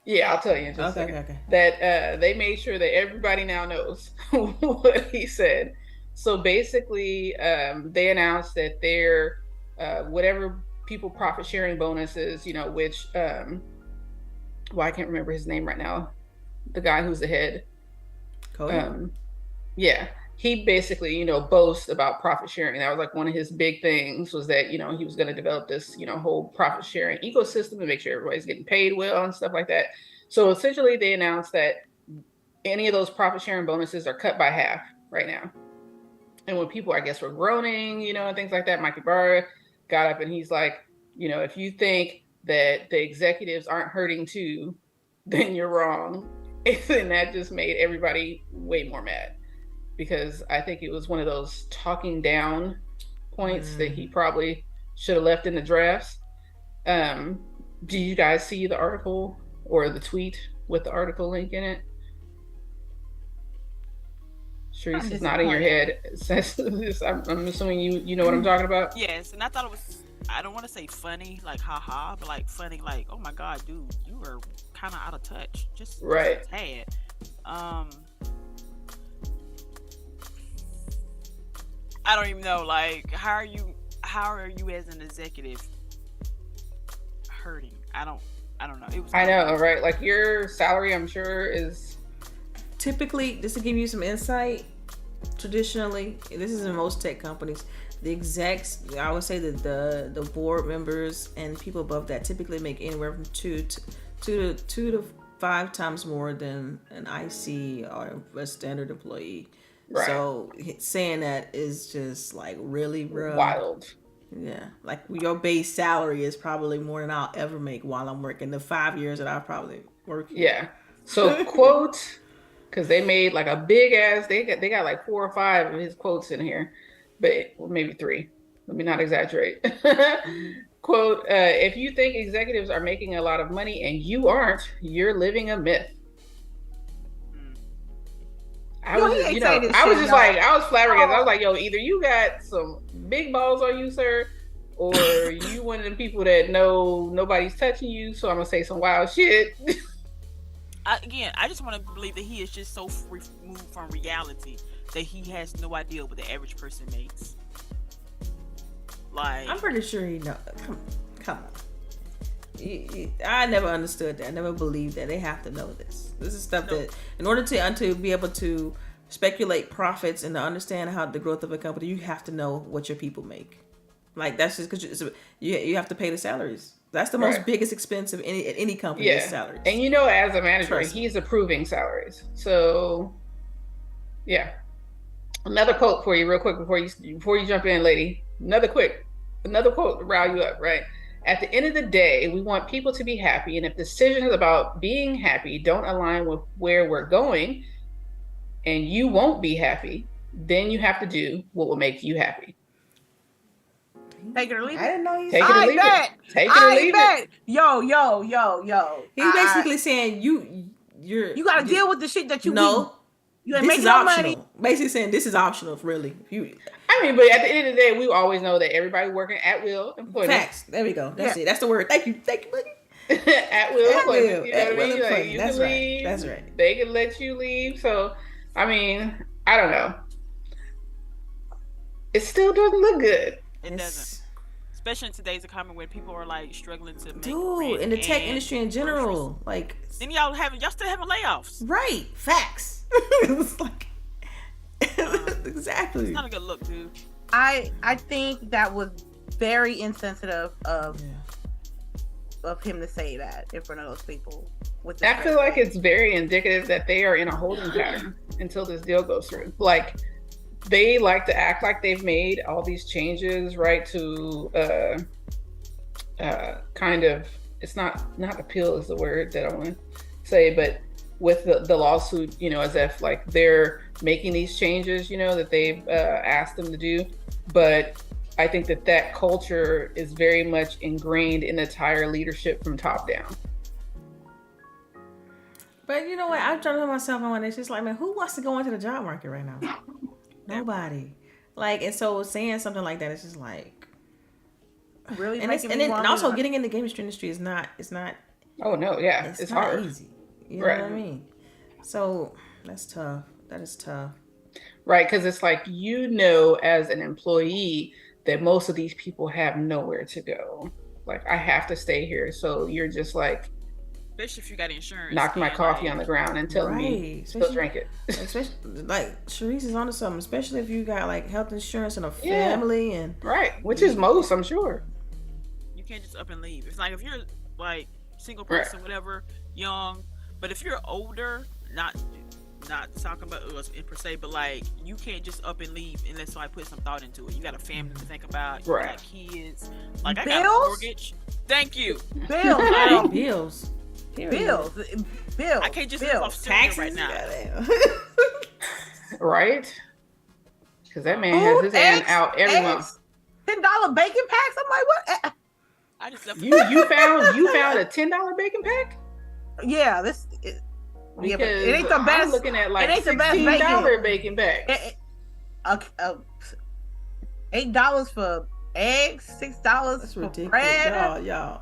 Yeah, I'll tell you in just a second. Okay. That they made sure that everybody now knows what he said. So basically, they announced that their whatever people profit sharing bonuses, you know, which I can't remember his name right now. The guy who's the head. Cody. Yeah, he basically, you know, boasts about profit sharing. That was like one of his big things was that, you know, he was going to develop this, you know, whole profit sharing ecosystem to make sure everybody's getting paid well and stuff like that. So essentially, they announced that any of those profit sharing bonuses are cut by half right now. And when people, I guess, were groaning, you know, and things like that, Mikey Barr got up and he's like, you know, if you think that the executives aren't hurting too, then you're wrong. And that just made everybody way more mad, because I think it was one of those talking down points that he probably should have left in the drafts. Do you guys see the article or the tweet with the article link in it? CHAREECE is nodding your head. I'm assuming you know what I'm talking about? Yes, and I thought it was, I don't want to say funny, like haha, but like funny, like, oh my god, dude, you are kind of out of touch. Just a tad. I don't even know, like, how are you as an executive hurting? I don't know. I know, right? Like, your salary, I'm sure, is typically, just to give you some insight, traditionally, this is in most tech companies, the execs, I would say that the board members and people above that typically make anywhere from two to 5 times more than an IC or a standard employee. Right. So saying that is just like really wild. Yeah, like your base salary is probably more than I'll ever make while I'm working. The 5 years that I've probably worked. Yeah. So quote, because they made like a big ass. They got like 4 or 5 of his quotes in here, but maybe 3. Let me not exaggerate. Quote: if you think executives are making a lot of money and you aren't, you're living a myth. I was flabbergasted. I was like, yo, either you got some big balls on you, sir, or you one of the people that know nobody's touching you, so I'm gonna say some wild shit. I just want to believe that he is just so removed from reality that he has no idea what the average person makes. Like, I'm pretty sure he knows. Come on. I never understood that. I never believed that. They have to know this. This is stuff that, in order to be able to speculate profits and to understand how the growth of a company, you have to know what your people make. Like, that's just because you have to pay the salaries. That's the most biggest expense of any company is salaries. And as a manager, he's approving salaries. So, yeah. Another quote for you, real quick, before you jump in, lady. Another quote to rile you up, right? At the end of the day, we want people to be happy, and if decisions about being happy don't align with where we're going, and you won't be happy, then you have to do what will make you happy. Take it or leave it. I didn't know Take it or leave it. Take it or leave it. Yo. He's basically saying you got to deal with the shit that you know. You ain't making no money. Basically saying this is optional, really. I mean, but at the end of the day, we always know that everybody working at will employment. Facts. There we go. That's it. That's the word. Thank you, buddy. At will employment. You know what I mean? Like, you That's can right. leave. That's right. They can let you leave. So, I mean, I don't know. It still doesn't look good. It doesn't. Especially in today's economy when people are like struggling to make in the tech industry in general, like, then y'all still having layoffs, right? Facts. It's like exactly. It's not a good look, dude. I think that was very insensitive of him to say that in front of those people. I feel like it's very indicative that they are in a holding pattern until this deal goes through. Like, they like to act like they've made all these changes, right? To kind of, it's not appeal is the word that I want to say, but with the lawsuit, as if like they're making these changes, that they've asked them to do. But I think that culture is very much ingrained in the entire leadership from top down. But you know what? I'm trying to put myself on. It's just like, man, who wants to go into the job market right now? Nobody. Like, and so saying something like that is just like really. And also getting in the game industry is not. It's not. Oh no! Yeah, it's not hard. Easy. You know what I mean? So that's tough. That is tough. Right, because it's like, as an employee that most of these people have nowhere to go. Like, I have to stay here. So you're just like, especially if you got insurance, knock my coffee on the ground and tell me still drink it. Especially like CHAREECE is onto something, especially if you got like health insurance and a family and which is most, I'm sure. You can't just up and leave. It's like if you're like single person, whatever, young, but if you're older, not talking about us per se, but like you can't just up and leave unless somebody put some thought into it. You got a family to think about. You got kids. Like I got a mortgage. Thank you. Bills. Bills. Bills. I can't just live off taxes right now. Right? Because that man has his hand out every month. $10 bacon packs. I'm like, what? I just left you found a $10 bacon pack? Yeah, Because it ain't the best. I'm looking at like it ain't the best $16 bacon pack. $8 for eggs, $6 for bread. Y'all.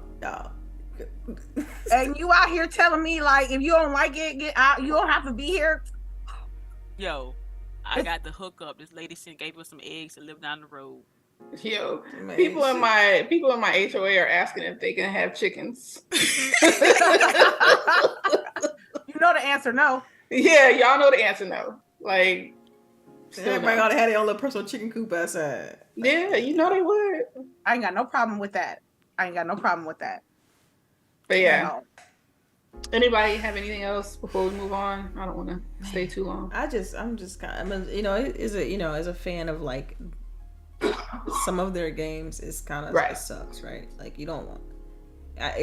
And you out here telling me like if you don't like it, get out. You don't have to be here. Yo, I got the hookup. This lady gave us some eggs to live down the road. Yo, people in my HOA are asking if they can have chickens. You know the answer, no. Yeah, y'all know the answer, no. Like, everybody ought to have their own little personal chicken coop outside. Yeah, you know they would. I ain't got no problem with that. But yeah. Anybody have anything else before we move on? I don't want to stay too long. I'm just kind of, as a fan of like some of their games, it's kind of it sucks, right? Like you don't want, let's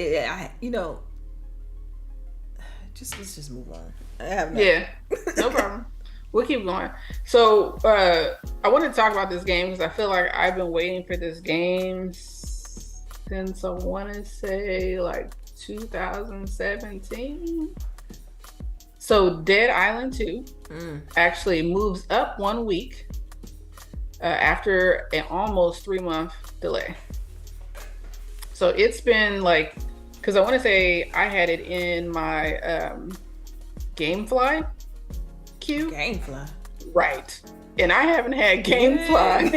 just move on. No problem. We'll keep going. So I want to talk about this game because I feel like I've been waiting for this game since I want to say like 2017. So Dead Island 2 actually moves up 1 week after an almost 3-month delay. So it's been like, because I want to say I had it in my Gamefly queue. Gamefly. Right. And I haven't had Gamefly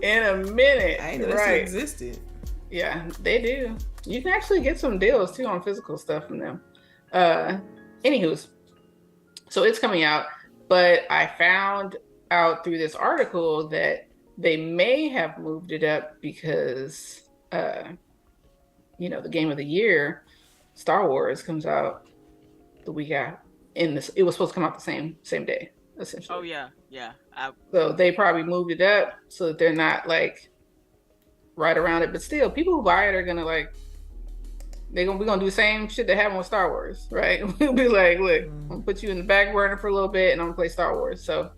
in a minute. I didn't know this existed. Yeah, they do. You can actually get some deals too on physical stuff from them. Anywho's, so it's coming out, but I found out through this article that they may have moved it up because, the game of the year, Star Wars, comes out the week after. It was supposed to come out the same day, essentially. Oh yeah. So they probably moved it up so that they're not like right around it, but still, people who buy it are gonna like. We're gonna do the same shit that happened with Star Wars, right? We'll be like, look, I'm gonna put you in the back burner for a little bit and I'm gonna play Star Wars. So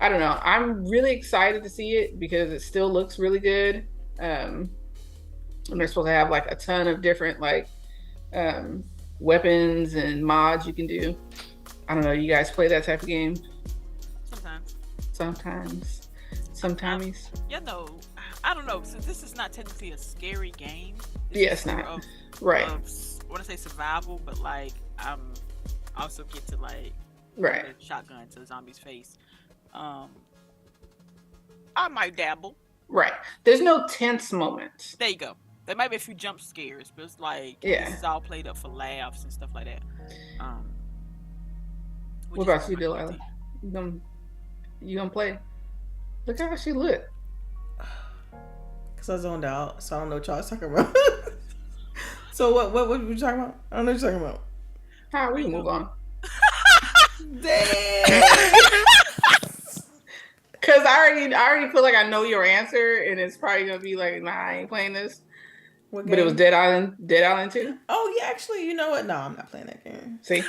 I don't know. I'm really excited to see it because it still looks really good. And they're supposed to have like a ton of different like weapons and mods you can do. I don't know. You guys play that type of game? Sometimes. Yeah, no. I don't know. Since this is not technically a scary game. It's not. Right. I want to say survival, but like also get to like put a shotgun to the zombie's face. I might dabble. Right. There's no tense moments. There you go. There might be a few jump scares, but it's like this is all played up for laughs and stuff like that. What about you, Delilah? You gonna play? Look how she lit. Cause I zoned out, so I don't know what y'all was talking about. So what were you talking about? I don't know what you're talking about. How we move on? Damn. Cause I already feel like I know your answer, and it's probably gonna be like, nah, I ain't playing this. But it was Dead Island 2. Oh yeah, actually, you know what? No, I'm not playing that game. See.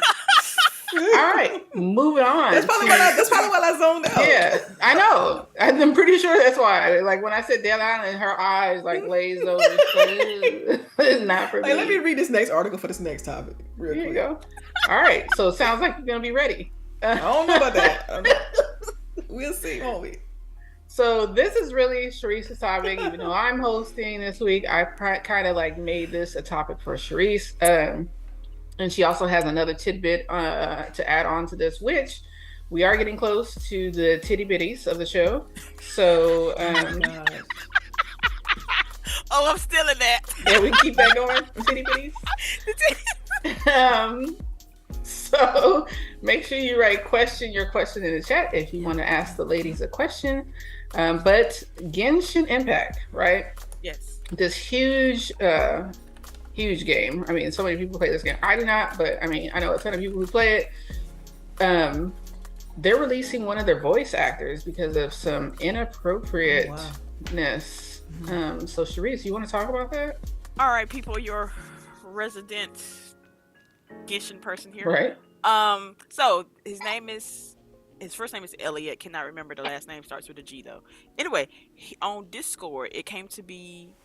All right, moving on. That's probably why I zoned out. Yeah, I know. I'm pretty sure that's why. Like when I said Dead Island, her eyes like glazed over. It's not for me. Let me read this next article for this next topic. Real quick. You go. All right, so it sounds like you're gonna be ready. I don't know about that. We'll see, won't we? So this is really CHAREECE's topic. Even though I'm hosting this week, I kind of like made this a topic for CHAREECE. And she also has another tidbit to add on to this, which we are getting close to the titty bitties of the show. So, I'm still in that. Yeah, we keep that going. Titty bitties. So make sure you write your question in the chat if you want to ask the ladies a question. But Genshin Impact, right? Yes. This huge game. I mean, so many people play this game. I do not, but I mean, I know a ton of people who play it. they're releasing one of their voice actors because of some inappropriateness. So CHAREECE, you want to talk about that? All right, people, your resident Genshin person here. Right. So his first name is Elliot. Cannot remember the last name. Starts with a G though. Anyway, on Discord, it came to be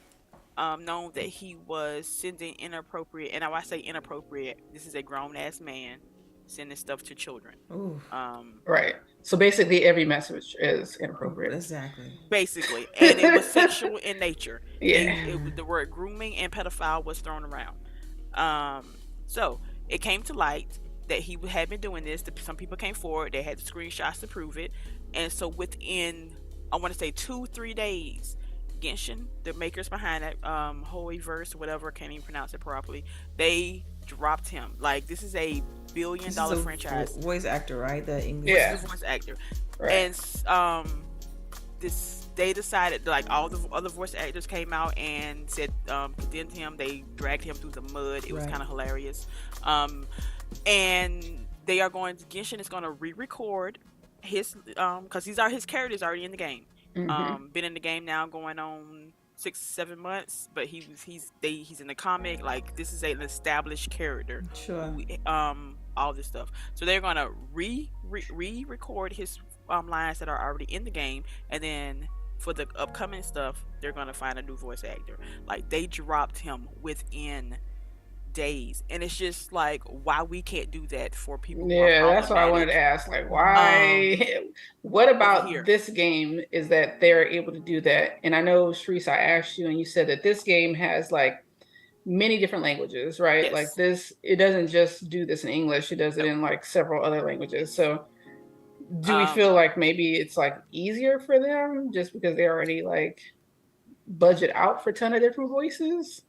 known that he was sending inappropriate, and when I say inappropriate, this is a grown ass man sending stuff to children. Ooh. Right. So basically, every message is inappropriate. Exactly. Basically, and it was sexual in nature. Yeah. The word grooming and pedophile was thrown around. So it came to light that he had been doing this. Some people came forward. They had the screenshots to prove it. And so within, I want to say 2-3 days, Genshin, the makers behind that, Hoiverse, whatever, can't even pronounce it properly, they dropped him. Like, this is a billion-dollar franchise. Voice actor, right? The English. Yeah. Voice actor. Right. And they decided, like, all the other voice actors came out and said, condemned him. They dragged him through the mud. It was kind of hilarious. And they are Genshin is going to re-record his, because his character's already in the game. Been in the game now going on 6-7 months, but he's in the comic. Like, this is an established character. Sure. All this stuff. So they're gonna re-record his lines that are already in the game, and then for the upcoming stuff, they're gonna find a new voice actor. Like, they dropped him within days, and it's just like, why we can't do that for people? Yeah, that's what I wanted to ask. Like, why? What about this game is that they're able to do that? And I know, CHAREECE, I asked you, and you said that this game has like many different languages, right? Yes. Like this, it doesn't just do this in English; it does it in like several other languages. So, do we feel like maybe it's like easier for them just because they already like budget out for a ton of different voices?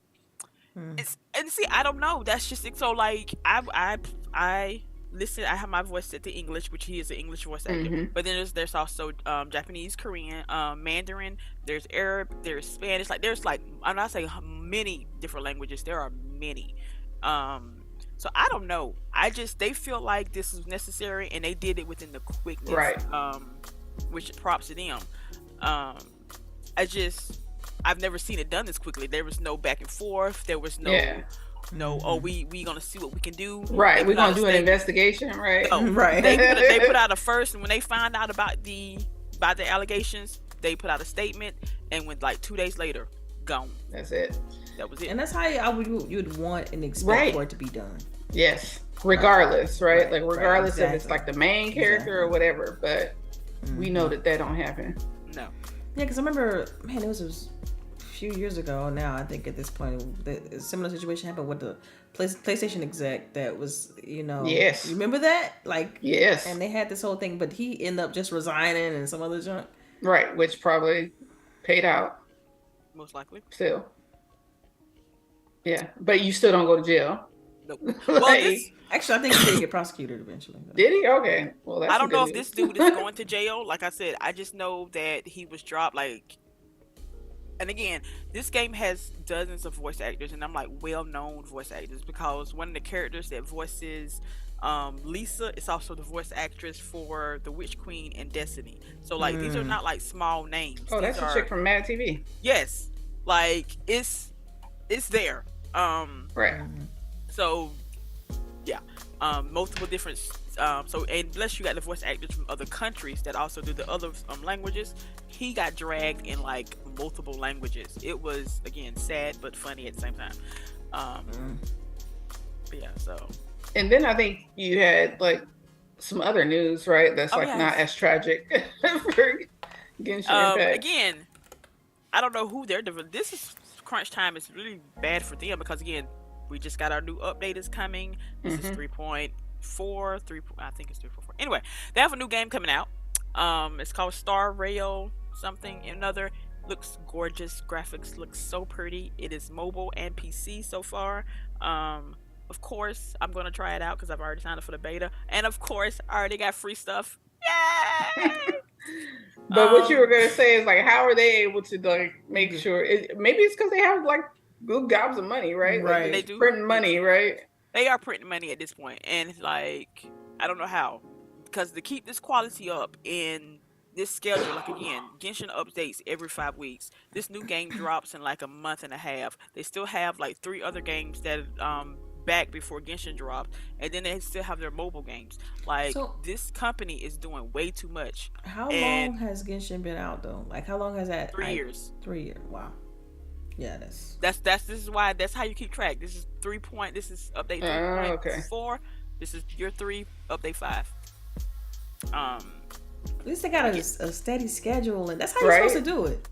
And see, I don't know. That's just it. So like, I listen. I have my voice set to English, which he is an English voice actor. But then there's also Japanese, Korean, Mandarin. There's Arab. There's Spanish. Like, there's like, I'm not saying many different languages. There are many. So I don't know. They feel like this is necessary, and they did it within the quickness. Right. Which props to them. I've never seen it done this quickly. There was no back and forth. There was no, we gonna see what we can do. Right, we're gonna do an investigation, right? No, right. They put out a first, and when they found out about the allegations, they put out a statement, and when like 2 days later, gone. That's it. That was it. And that's how you'd want and expect for it to be done. Yes, regardless, right? Like regardless if it's like the main character or whatever, but we know that don't happen. No. Yeah, because I remember, man, it was a few years ago now. I think at this point, a similar situation happened with the PlayStation exec that was, Yes. You remember that? Like, yes. And they had this whole thing, but he ended up just resigning and some other junk. Right, which probably paid out. Most likely. Still. Yeah, but you still don't go to jail. Nope. Actually, I think he did get prosecuted eventually. Did he? Okay. Well, that's I don't know if this dude is going to jail. Like I said, I just know that he was dropped. Like, and again, this game has dozens of voice actors, and I'm like well-known voice actors, because one of the characters that voices Lisa is also the voice actress for the Witch Queen and Destiny. So like, these are not like small names. Oh, that's a chick from Mad TV. Yes, like it's there. Right. So, yeah, multiple different. So unless you got the voice actors from other countries that also do the other languages, he got dragged in like multiple languages. It was, again, sad but funny at the same time. But yeah, so. And then I think you had like some other news, right? That's not as tragic for Genshin Impact. Again, I don't know who they're doing. This is crunch time. Is really bad for them because, again, we just got our new update is coming. This is 3.4, I think it's 3.4. Anyway, they have a new game coming out. It's called Star Rail something another. Looks gorgeous. Graphics look so pretty. It is mobile and PC so far. Of course, I'm going to try it out because I've already signed up for the beta. And of course, I already got free stuff. Yay! But what you were going to say is, like, how are they able to, like, make sure? Maybe it's because they have, like, good gobs of money, right? Right. Like, they do. Printing money, right? They are printing money at this point. And it's like, I don't know how. because to keep this quality up in this schedule, like again, Genshin updates every 5 weeks. This new game drops in like a month and a half. They still have like 3 other games that back before Genshin dropped, and then they still have their mobile games. Like So- this company is doing way too much. How And- long has Genshin been out though? Like how long has that? 3 years. 3 years. Wow. Yeah, that's This is why that's how you keep track. This is this is update 3.4. This is year 3, update 5. at least they got a steady schedule, and that's how you're supposed to do it.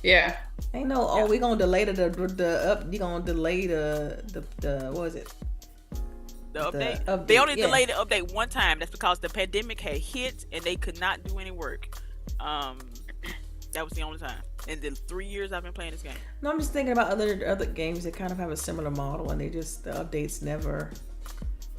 Yeah. Ain't no we gonna delay you gonna delay the what is it? The update. update, They only yeah. delayed the update one time. That's because the pandemic had hit and they could not do any work. That was the only time. In the 3 years I've been playing this game. No, I'm just thinking about other games that kind of have a similar model, and the updates never.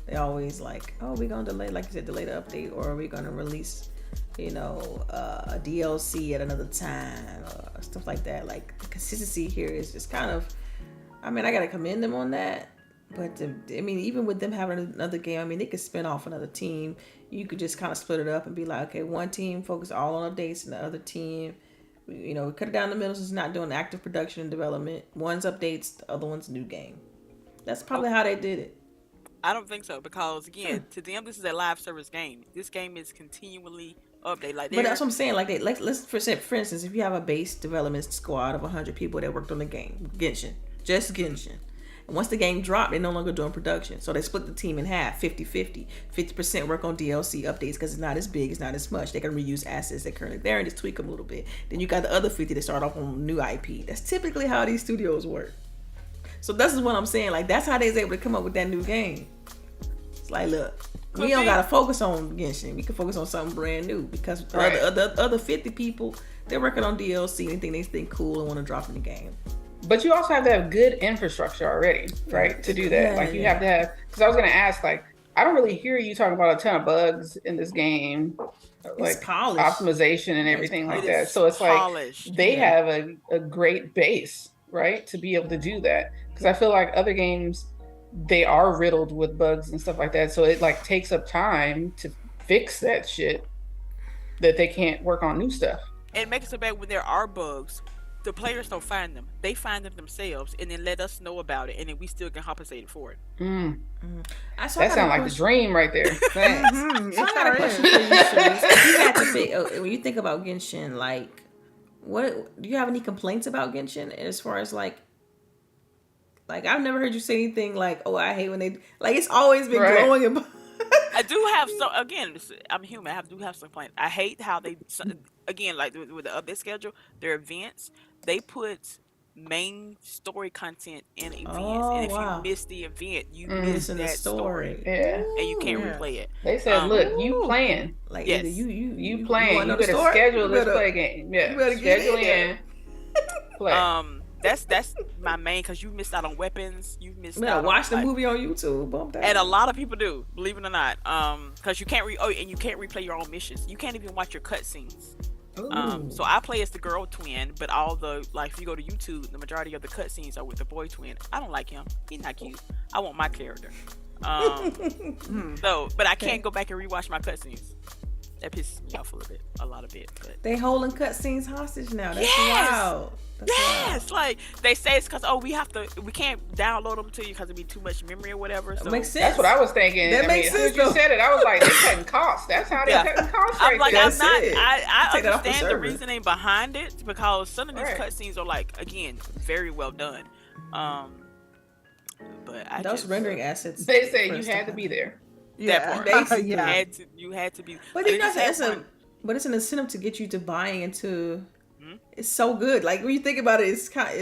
They always like, oh, we're gonna delay, like you said, delay the update, or we're gonna release, a DLC at another time, or stuff like that. Like the consistency here is just kind of. I mean, I gotta commend them on that, but even with them having another game, I mean, they could spin off another team. You could just kind of split it up and be like, okay, one team focus all on updates, and the other team. Cut it down the middle so it's not doing active production and development. One's updates, the other one's new game. That's probably how they did it. I don't think so because again, to them this is a live service game. This game is continually updated. Like, But that's what I'm saying. Let's for instance, if you have a base development squad of 100 people that worked on the game, Genshin, just Genshin. And once the game dropped, they're no longer doing production. So they split the team in half, 50-50. 50% work on DLC updates because it's not as big, it's not as much. They can reuse assets that are currently there and just tweak them a little bit. Then you got the other 50 that start off on new IP. That's typically how these studios work. So this is what I'm saying. Like, that's how they was able to come up with that new game. It's like, look, we don't gotta focus on Genshin. We can focus on something brand new because the other 50 people, they're working on DLC, anything they think cool and want to drop in the game. But you also have to have good infrastructure already, right? To do that. Like you have to have, because I was going to ask, like, I don't really hear you talking about a ton of bugs in this game, like polished. Optimization and everything like that. So it's polished. Like they have a great base, right? To be able to do that. Because I feel like other games, they are riddled with bugs and stuff like that. So it like takes up time to fix that shit that they can't work on new stuff. It makes it bad when there are bugs. The players don't find them. They find them themselves and then let us know about it, and then we still get compensated for it. That sounds like the dream right there. So I got a question for you, Charisse. If you had to pick, when you think about Genshin, like, what do you have any complaints about Genshin as far as like I've never heard you say anything like, oh, I hate when they like. It's always been glowing about. I do have some. Again, I'm human. I do have some complaints. I hate how they, again, like with the update schedule, their events, they put main story content in events, and if you miss the event, you miss that story, and you can't replay it. They said, "Look, you playing, like yes. you playing. You better schedule this play game. Yeah, you better schedule in, play." That's my main, because you missed out on weapons. You missed out. Watch the movie on YouTube. Bump that. And a lot of people do, believe it or not. Because you can't and you can't replay your own missions. You can't even watch your cutscenes. So I play as the girl twin, but all the if you go to YouTube, the majority of the cutscenes are with the boy twin. I don't like him. He's not cute. I want my character. But I can't go back and rewatch my cutscenes. That pisses me off a lot of it. But they holding cutscenes hostage now. That's wild. Yes, like they say it's because we can't download them to you because it'd be too much memory or whatever. So makes sense. That's what I was thinking. That makes sense. You said it, I was like, they're cutting costs. That's how they're cutting costs. I'm like, there. I understand the server. reasoning behind it because some of these cutscenes are again very well done. But those rendering assets. They say you had to be there. That part. You had to be. But it's an incentive to get you to buying into. It's so good. Like when you think about it, it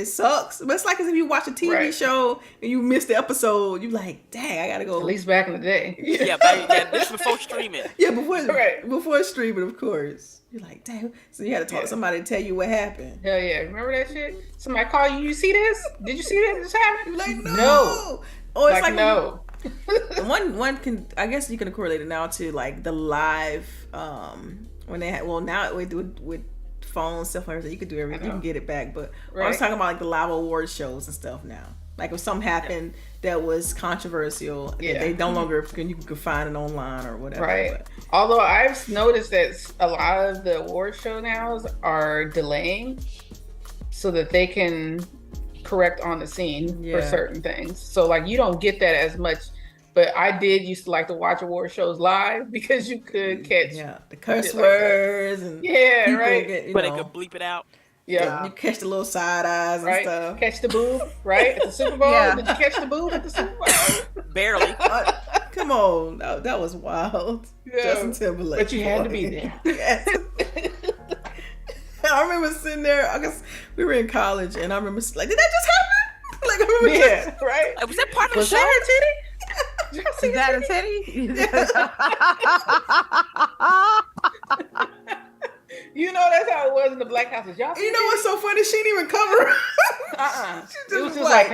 sucks. But it's like as if you watch a TV show and you miss the episode. You like, dang, I gotta go. At least back in the day. This before streaming. Yeah, before streaming, of course. You're like, damn. So you had to talk to somebody to tell you what happened. Hell yeah! Remember that shit? Somebody call you. You see this? Did you see this happening? You're like, no. Oh, it's like no. one can. I guess you can correlate it now to like the live. When they had now with phones, stuff like that, you could do everything. You can get it back. But I was talking about like the live award shows and stuff now. Like if something happened that was controversial, that they no longer you can find it online or whatever. Right. But. Although I've noticed that a lot of the award show nows are delaying so that they can correct on the scene for certain things. So like you don't get that as much. But I did used to like to watch award shows live because you could catch the curse words and right. But they could bleep it out. Yeah, you catch the little side eyes and stuff. Catch the boob, right? At the Super Bowl. Did you catch the boob at the Super Bowl? Barely. Come on, that was wild. Justin Timberlake. But you had to be there. Yes. I remember sitting there. I guess we were in college, and I remember like, did that just happen? Like, I remember right. Like, was that part of the was show? That a titty? Is that a titty? You know that's how it was in the Black Houses. Y'all. You know what's so funny? She didn't even cover. It was just like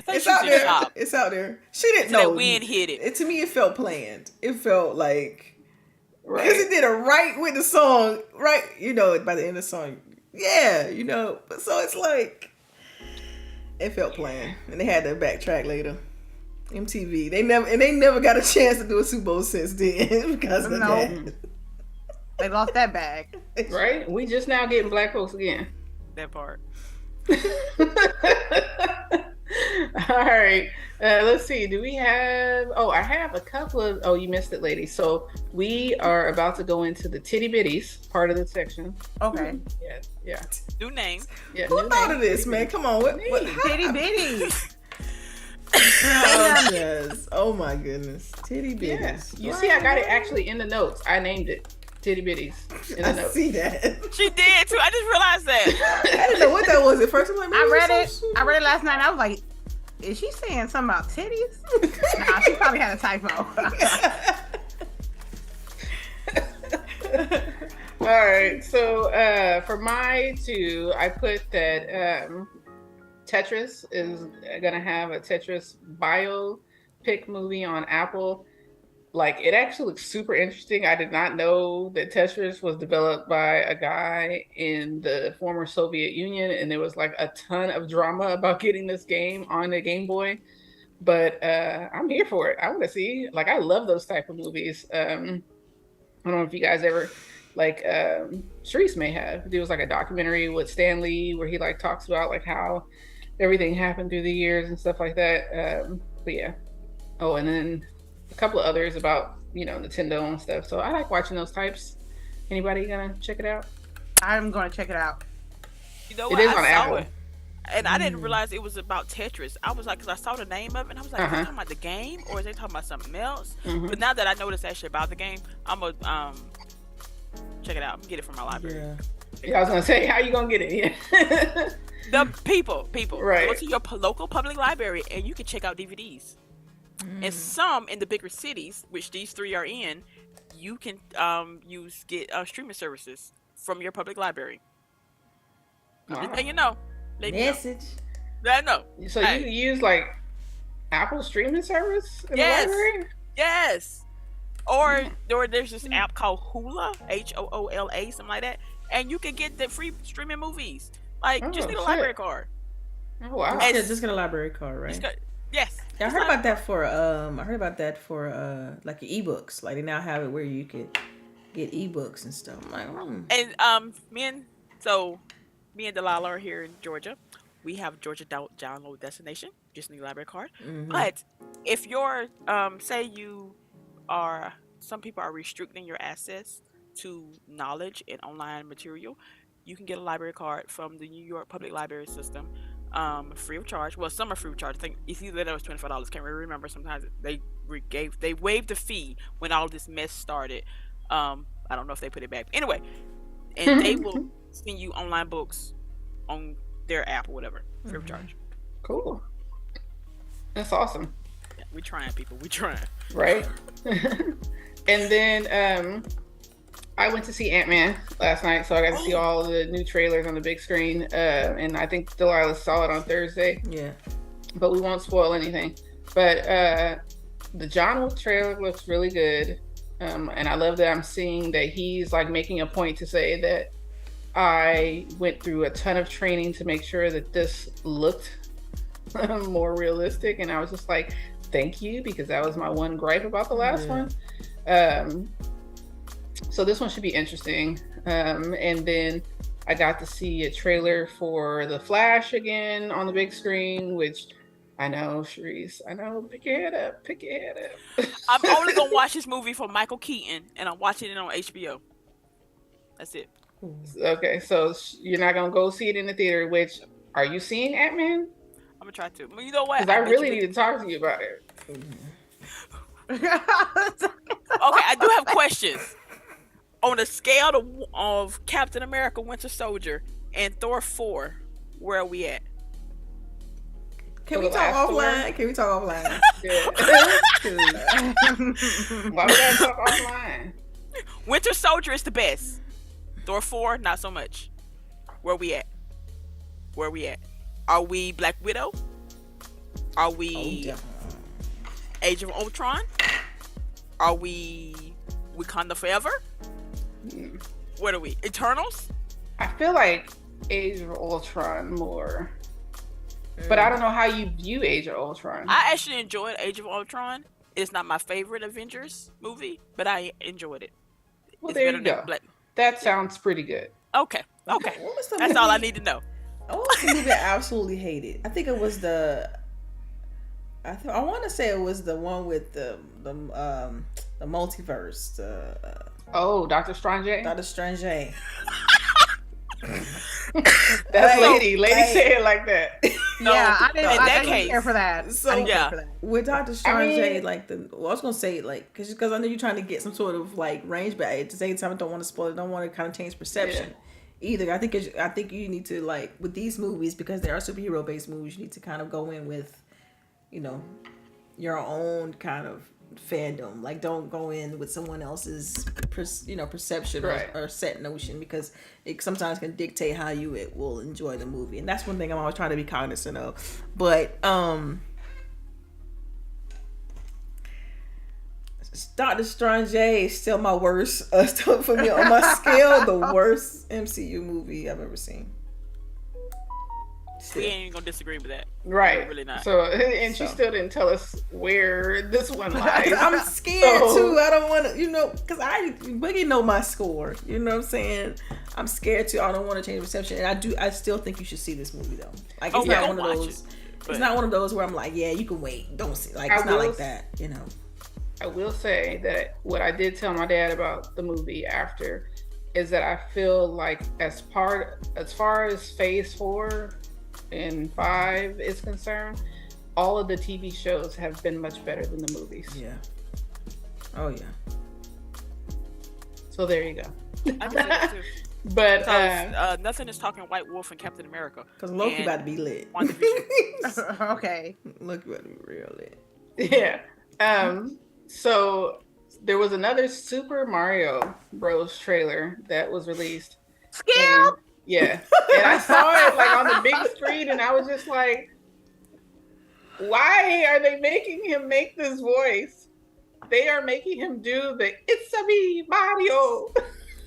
it's out there. Shocked. It's out there. She didn't know. That wind hit it. To me, it felt planned. It felt like because it did it right with the song, right? You know, by the end of the song, you know. So it's like it felt planned, and they had to backtrack later. MTV, they never got a chance to do a Super Bowl since then because of that. They lost that bag. Right? We just now getting black folks again. That part. All right. Let's see. Do we have... Oh, I have a couple of... Oh, you missed it, ladies. So we are about to go into the titty bitties part of the section. Okay. Yeah. New name. Yeah, who thought of this, man? Come on. What titty bitties? Oh, yes. Oh, my goodness. Titty bitties. Yes. You see, I got it actually in the notes. I named it. Titty bitties. In the notes. See that. She did too. I just realized that. I didn't know what that was at first. I'm like, I read it last night. I was like, is she saying something about titties? Nah, she probably had a typo. All right. So for my two, I put that Tetris is gonna have a Tetris biopic movie on Apple. Like, it actually looks super interesting. I did not know that Tetris was developed by a guy in the former Soviet Union, and there was like a ton of drama about getting this game on the Game Boy. But I'm here for it. I want to see. Like, I love those type of movies. I don't know if you guys ever, like, CHAREECE may have. There was like a documentary with Stan Lee where he like talks about like how everything happened through the years and stuff like that. But yeah. Oh, and then a couple of others about, you know, Nintendo and stuff. So I like watching those types. Anybody gonna check it out? I'm gonna check it out. You know what? It is I on saw Apple. It, and I didn't realize it was about Tetris. I was like, because I saw the name of it, and I was like, are they talking about the game, or is they talking about something else? But now that I know it's actually about the game, I'm gonna check it out. I'm gonna get it from my library. Yeah, I was gonna say, how you gonna get it? Yeah. The people, right? Go to your local public library, and you can check out DVDs. And some in the bigger cities, which these three are in, you can get streaming services from your public library. And you know, message. I know. So you use like Apple streaming service in the library? Yes. Or there's this app called Hoola, HOOLA, something like that, and you can get the free streaming movies. Like, just need a library card. Oh wow! And just get a library card, right? Yes. Yeah, I heard about that for like ebooks. Like they now have it where you could get ebooks and stuff. I'm like, And me and Delilah are here in Georgia. We have Georgia download destination. Just need a library card. But if you're say you are, some people are restricting your access to knowledge and online material, you can get a library card from the New York Public Library System. Free of charge. Well, some are free of charge. I think it's either that was $25. Can't really remember. Sometimes they waived the fee when all this mess started. I don't know if they put it back. Anyway, and they will send you online books on their app or whatever, free of charge. Cool. That's awesome. Yeah, we trying, people. We trying. Right. And then I went to see Ant-Man last night, so I got to see all the new trailers on the big screen. And I think Delilah saw it on Thursday. Yeah. But we won't spoil anything. But the John Wick trailer looks really good. And I love that I'm seeing that he's like making a point to say that I went through a ton of training to make sure that this looked more realistic, and I was just like, thank you, because that was my one gripe about the last one. So this one should be interesting. And then I got to see a trailer for The Flash again on the big screen, which I know, CHAREECE, I know, pick your head up. I'm only gonna watch this movie for Michael Keaton, and I'm watching it on HBO. That's it. Okay, so you're not gonna go see it in the theater, which, are you seeing Ant-Man? I'm gonna try to. Well, you know what? Because I really need to talk to you about it. Okay, I do have questions. On a scale of Captain America, Winter Soldier, and Thor 4, where are we at? Can we talk offline? Yeah. Why would I talk offline? Winter Soldier is the best. Thor 4, not so much. Where we at? Are we Black Widow? Are we Age of Ultron? Are we Wakanda Forever? What are we? Eternals? I feel like Age of Ultron more. But I don't know how you view Age of Ultron. I actually enjoyed Age of Ultron. It's not my favorite Avengers movie, but I enjoyed it. Well, it's there you go. That sounds pretty good. Okay. That's all I need to know. What was the movie I absolutely hated? I think it was I want to say it was the one with the multiverse. Dr. Strange. Dr. Strange. That's lady say it like that. No, yeah, I didn't care for that. So with Dr. Strange, I was gonna say because I know you're trying to get some sort of range, but at the same time I don't want to spoil it. I don't want to kind of change perception either. I think you need to with these movies, because they are superhero based movies, you need to kind of go in with your own kind of fandom. Don't go in with someone else's perception or set notion, because it sometimes can dictate how you will enjoy the movie. And that's one thing I'm always trying to be cognizant of. But Doctor Strange is still my worst for me on my scale, the worst MCU movie I've ever seen. We ain't gonna disagree with that. Right. Really not. So she still didn't tell us where this one lies. I'm scared too. I don't want to, because Boogie know my score. You know what I'm saying? I'm scared too. I don't want to change perception. And I still think you should see this movie though. It's not one of those. It's not one of those where I'm like, yeah, you can wait. Don't see. It's not like that. I will say that what I did tell my dad about the movie after is that I feel like as far as Phase 4 and 5 is concerned, all of the TV shows have been much better than the movies. Yeah. Oh yeah. So there you go. I can see that too. But nothing is talking White Wolf and Captain America. Because Loki about to be lit. Okay. Loki about to be real lit. Yeah. So there was another Super Mario Bros. Trailer that was released. Scale. Yeah, and I saw it on the big screen, and I was just like, why are they making him make this voice? They are making him do the "It's a me, Mario."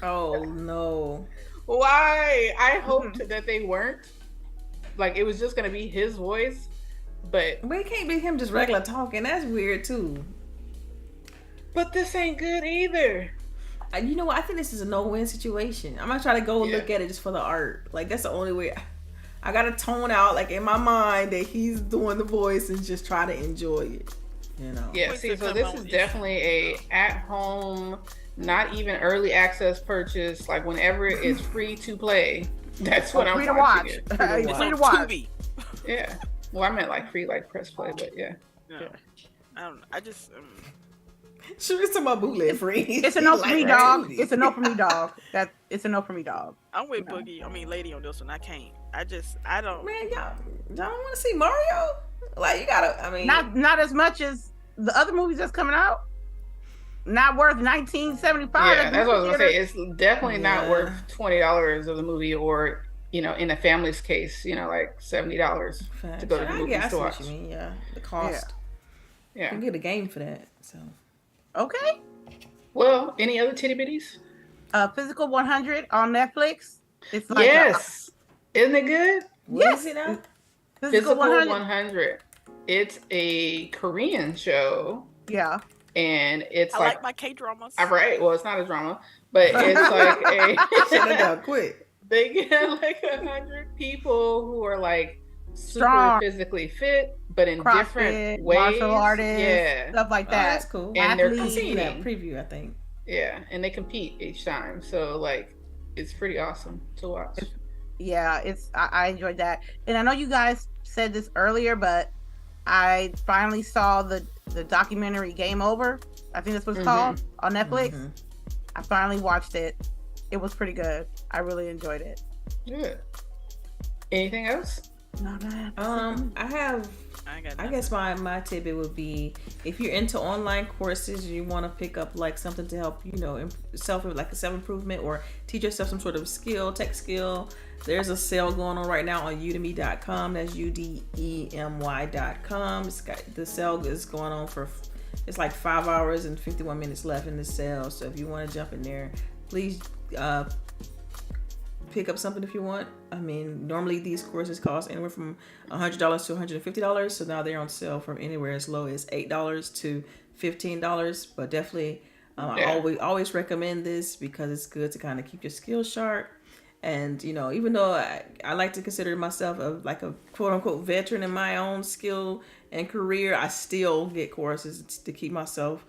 Oh no! Why? I hoped that they weren't. It was just gonna be his voice, but it can't be him just regular talking. That's weird too. But this ain't good either. You know what? I think this is a no-win situation. I'm gonna try to go look at it just for the art. That's the only way. I gotta tone out in my mind that he's doing the voice and just try to enjoy it. Yeah. See, so this is definitely a at-home, not even early access purchase. Whenever it's free to play, that's when I'm free to watch. It's free to watch. Yeah. Well, I meant free press play, but yeah. I don't know. I just. Sure, it's my bootleg free. It's a no for me, dog. It's a no for me, dog. It's a no for me, dog. I'm with Boogie. Lady on this one. I can't. I don't. Man, y'all don't want to see Mario? You gotta. Not as much as the other movies that's coming out. Not worth $19.75. Yeah, that's what I was gonna say. It's definitely not worth $20 of the movie, or in a family's case, $70 to go to the movies to watch. What you mean? Yeah, the cost. Yeah. You can get a game for that. So. Okay. Well, any other titty bitties? Physical 100 on Netflix. It's yes. Isn't it good? What is it now? Physical 100. It's a Korean show. Yeah. And it's I like my K-dramas. Right. Well, it's not a drama, but it's like a... Shut it down quick. They get like 100 people who are like super strong, physically fit, but in CrossFit, different ways. Martial artists, stuff like that. That's cool. And they're competing. That preview, I think. Yeah, and they compete each time. So like, it's pretty awesome to watch. Yeah, I enjoyed that. And I know you guys said this earlier, but I finally saw the documentary Game Over. I think that's what it's called on Netflix. Mm-hmm. I finally watched it. It was pretty good. I really enjoyed it. Good. Anything else? No, man. I guess my tidbit would be, if you're into online courses, you want to pick up like something to help, self-improvement or teach yourself some sort of tech skill. There's a sale going on right now on udemy.com. That's udemy.com. The sale is going on it's like 5 hours and 51 minutes left in the sale. So if you want to jump in there, please pick up something if you want. I mean, normally these courses cost anywhere from $100 to $150. So now they're on sale from anywhere as low as $8 to $15. But definitely, I always recommend this because it's good to kind of keep your skills sharp. And, even though I like to consider myself a quote unquote veteran in my own skill and career, I still get courses to keep my skills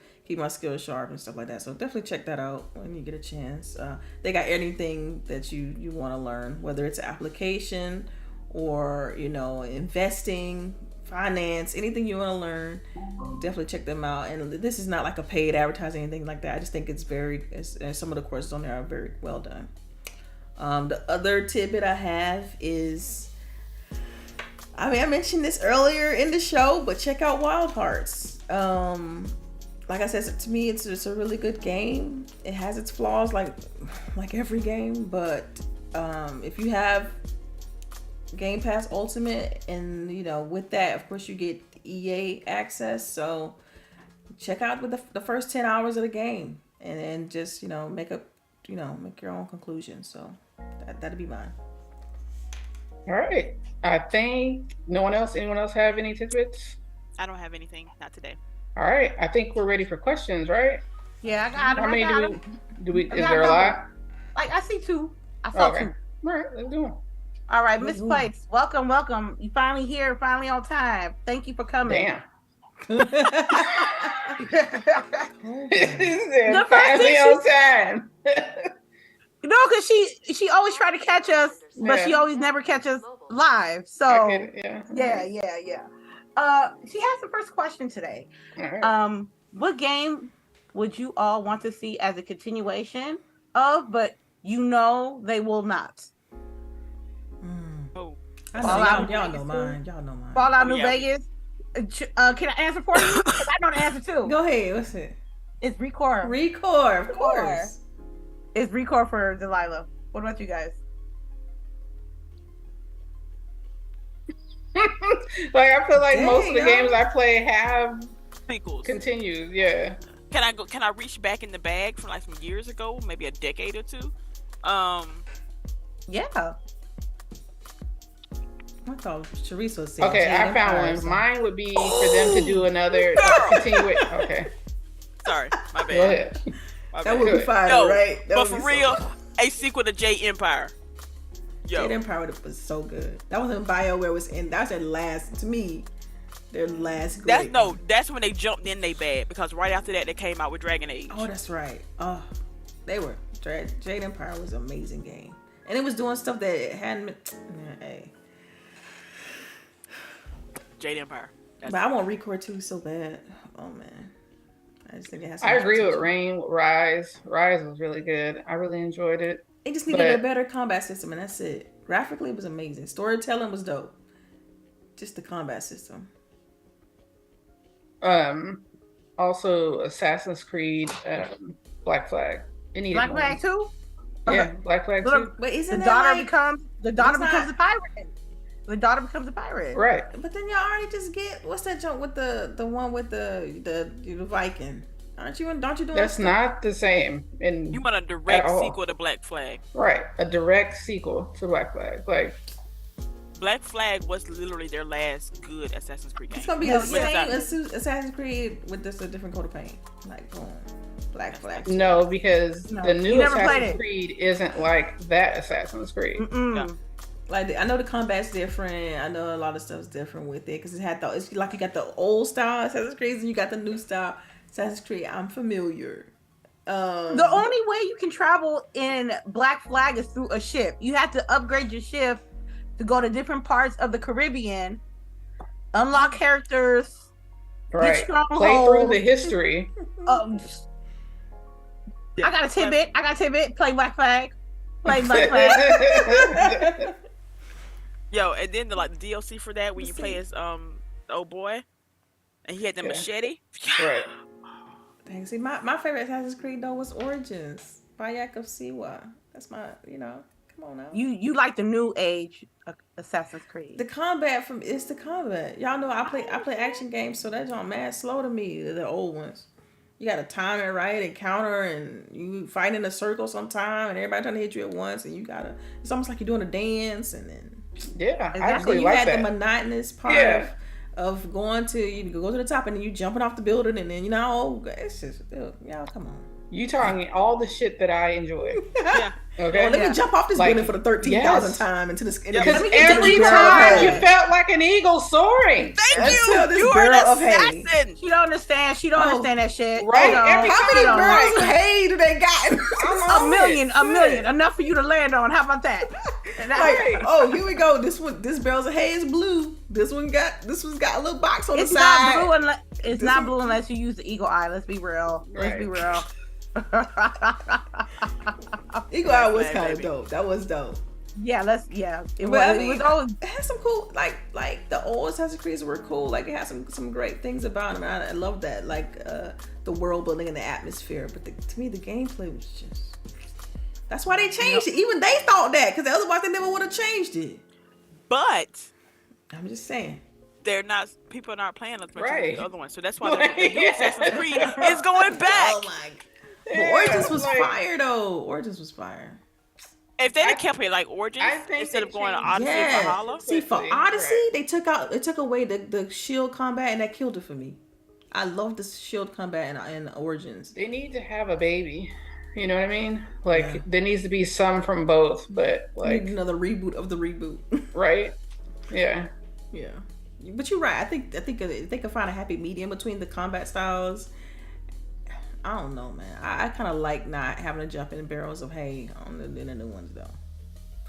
sharp and stuff like that. So definitely check that out when you get a chance. They got anything that you want to learn, whether it's application or, investing, finance, anything you want to learn, definitely check them out. And this is not like a paid advertising, anything like that. I just think some of the courses on there are very well done. The other tidbit I have is, I mentioned this earlier in the show, but check out Wild Hearts. Like I said, to me, it's just a really good game. It has its flaws, like every game, but if you have Game Pass Ultimate, and with that, of course, you get EA access. So check out with the first 10 hours of the game, and then just make your own conclusion. So that'd be mine. All right. I think anyone else have any tidbits? I don't have anything, not today. All right. I think we're ready for questions, right? Yeah, I got them. How many is there a lot? Like, I see 2. I saw 2. All right, let's do them. All right, Miss Place, welcome. You finally here, finally on time. Thank you for coming. Damn. The finally on time. Because she always try to catch us, but she always never catch us live. So yeah. She has the first question today. Right. What game would you all want to see as a continuation of, but they will not? Oh, y'all know mine. Fallout New Vegas. Can I answer for you? Because I know the answer too. Go ahead. What's it? It's Recore. Of course. It's Recore for Delilah. What about you guys? I feel like most of the games I play have sequels. Continues, yeah. Can I reach back in the bag from some years ago, maybe a decade or two? Yeah. I thought CHAREECE was saying. Okay, I found one. So. Mine would be for them to do another continuation. Okay. Sorry, my bad. Go ahead. That would be fire, right? But for real, a sequel to Jade Empire. Jade Empire was so good. That was when BioWare was in. That's their last, to me, their last great. That's when they jumped in they bad, because right after that they came out with Dragon Age. Oh, that's right. Oh, Jade Empire was an amazing game, and it was doing stuff that it hadn't been. Hey. Jade Empire. But I want Recore 2 so bad. Oh man. I just think it has. I agree with Rain. Rise was really good. I really enjoyed it. It just needed a better combat system, and that's it. Graphically, it was amazing. Storytelling was dope. Just the combat system. Also, Assassin's Creed, Black Flag. Black Flag 2? Yeah, Black Flag 2. But isn't the daughter becomes a pirate? The daughter becomes a pirate. Right. But then y'all already just get, what's that jump with the one with the Viking? Don't you do That's not the same. And you want a direct sequel to Black Flag. Right. A direct sequel to Black Flag. Black Flag was literally their last good Assassin's Creed game. It's gonna be the same Assassin's Creed with just a different coat of paint. Like boom, Black Flag. No, because the new Assassin's Creed isn't like that Assassin's Creed. Yeah. Like I know the combat's different. I know a lot of stuff's different with it because it's like you got the old style Assassin's Creed and you got the new style Assassin's Creed. I'm familiar. The only way you can travel in Black Flag is through a ship. You have to upgrade your ship to go to different parts of the Caribbean, unlock characters, right? Play through the history. I got a tidbit. Play Black Flag. Play Black Flag. Yo, and then the DLC for that when you play as the old boy, and he had the machete. Right. Dang, see, my favorite Assassin's Creed though was Origins by Yakov Siwa. That's my, come on now. You like the new age Assassin's Creed? The combat it's the combat. Y'all know I play action games, so that's on mad slow to me. The old ones. You gotta time it right and counter, and you fight in a circle sometime, and everybody trying to hit you at once, and it's almost like you're doing a dance, and then I actually you like had that. the monotonous part of going to you go to the top, and then you jumping off the building, and then it's just y'all come on. You talking all the shit that I enjoy. Yeah. Okay. Well, let me jump off this building for the 13,000th time into this. Because every time you felt like an eagle soaring. Thank you. You are an assassin. She don't understand. She don't understand that shit. Right. How many barrels of hay do they got? A million. Enough for you to land on. How about that? Here we go. This barrels of hay is blue. This one's got a little box on the side. It's not blue unless you use the eagle eye. Let's be real. Eagle Eye was kind of dope. That was dope. It was. It had some cool, like the old Assassin's Creed were cool. Like it had some great things about them. I love that, like the world building and the atmosphere. But to me, the gameplay was just. That's why they changed it. Even they thought that, because otherwise they never would have changed it. But I'm just saying. People are not playing as much as the other ones, so that's why the new Assassin's Creed is going back. Oh my god. But Origins was fire though. Origins was fire. If they had kept it like Origins instead of going to Odyssey and Valhalla. See, for Odyssey, they took away the shield combat, and that killed it for me. I love the shield combat in Origins. They need to have a baby. You know what I mean? There needs to be some from both, but need another reboot of the reboot. Right? Yeah. Yeah. But you're right. I think if they could find a happy medium between the combat styles. I don't know, man. I kind of like not having to jump in barrels of hay in the new ones, though.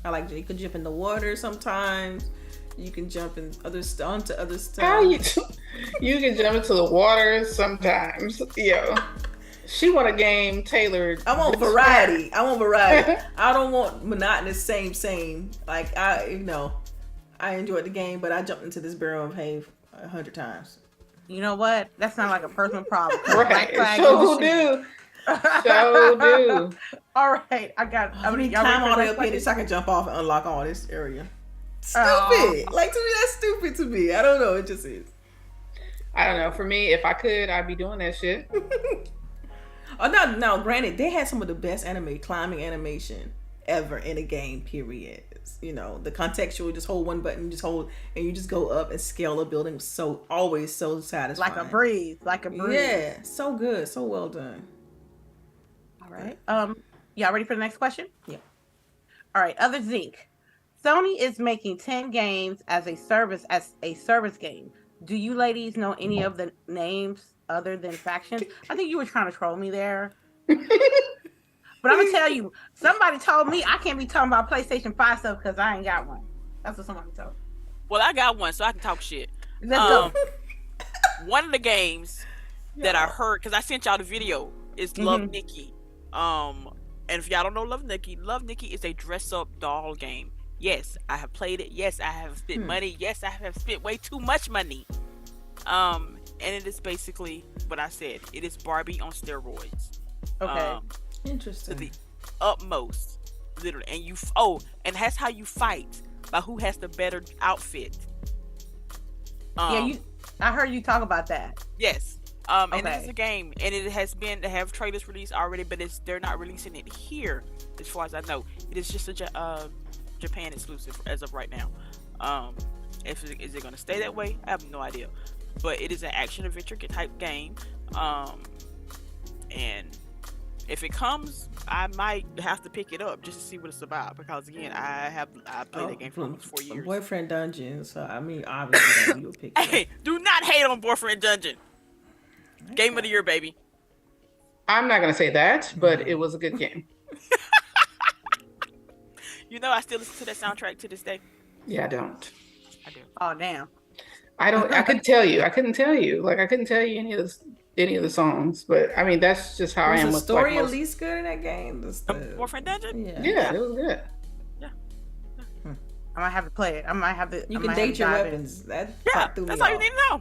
I like you can jump in the water sometimes. You can jump in onto other stuff. You can jump into the water sometimes. She want a game tailored. I want variety. I don't want monotonous same. Like I enjoyed the game, but I jumped into this barrel of hay 100 times. You know what? That's not like a personal problem. Right. So do. All right. I need time all the way up here so I can jump off and unlock all this area. Stupid. Like, to me, that's stupid to me. I don't know. It just is. I don't know. For me, if I could, I'd be doing that shit. No, granted, they had some of the best climbing animation ever in a game, period. The contextual, just hold one button, and you just go up and scale a building. Always so satisfying. Like a breeze. Yeah, so good, so well done. All right. Y'all ready for the next question? Yeah. All right. Other Zeke. Sony is making 10 games as a service game. Do you ladies know any of the names other than Factions? I think you were trying to troll me there. But I'm gonna tell you, somebody told me I can't be talking about PlayStation 5 stuff because I ain't got one. That's what somebody told me. Well, I got one, so I can talk shit. Let's go. One of the games that I heard, because I sent y'all the video, is Love Nikki. And if y'all don't know Love Nikki is a dress-up doll game. Yes, I have played it. Yes, I have spent money. Yes, I have spent way too much money. And it is basically what I said. It is Barbie on steroids. Okay. Interesting. To the utmost, literally. And that's how you fight, by who has the better outfit. I heard you talk about that. Yes. And it's a game, and it has been to have trailers released already, but they're not releasing it here, as far as I know. It is just a Japan exclusive as of right now. Is it going to stay that way? I have no idea. But it is an action adventure type game, and if it comes, I might have to pick it up just to see what it's about. Because again, I played that game for almost 4 years. Boyfriend Dungeon. So I mean, obviously you'll pick it up. Hey, do not hate on Boyfriend Dungeon. Okay. Game of the year, baby. I'm not gonna say that, but it was a good game. You know, I still listen to that soundtrack to this day. Yeah, I don't. I do. Oh damn. I don't. I couldn't tell you. Like I couldn't tell you any of the songs. But I mean, that's just how I am. Was the with story like at least good in that game? Boyfriend Dungeon. Yeah, it was good. Yeah. I might have to play it. I might have to. You can date your weapons. That's all you need to know.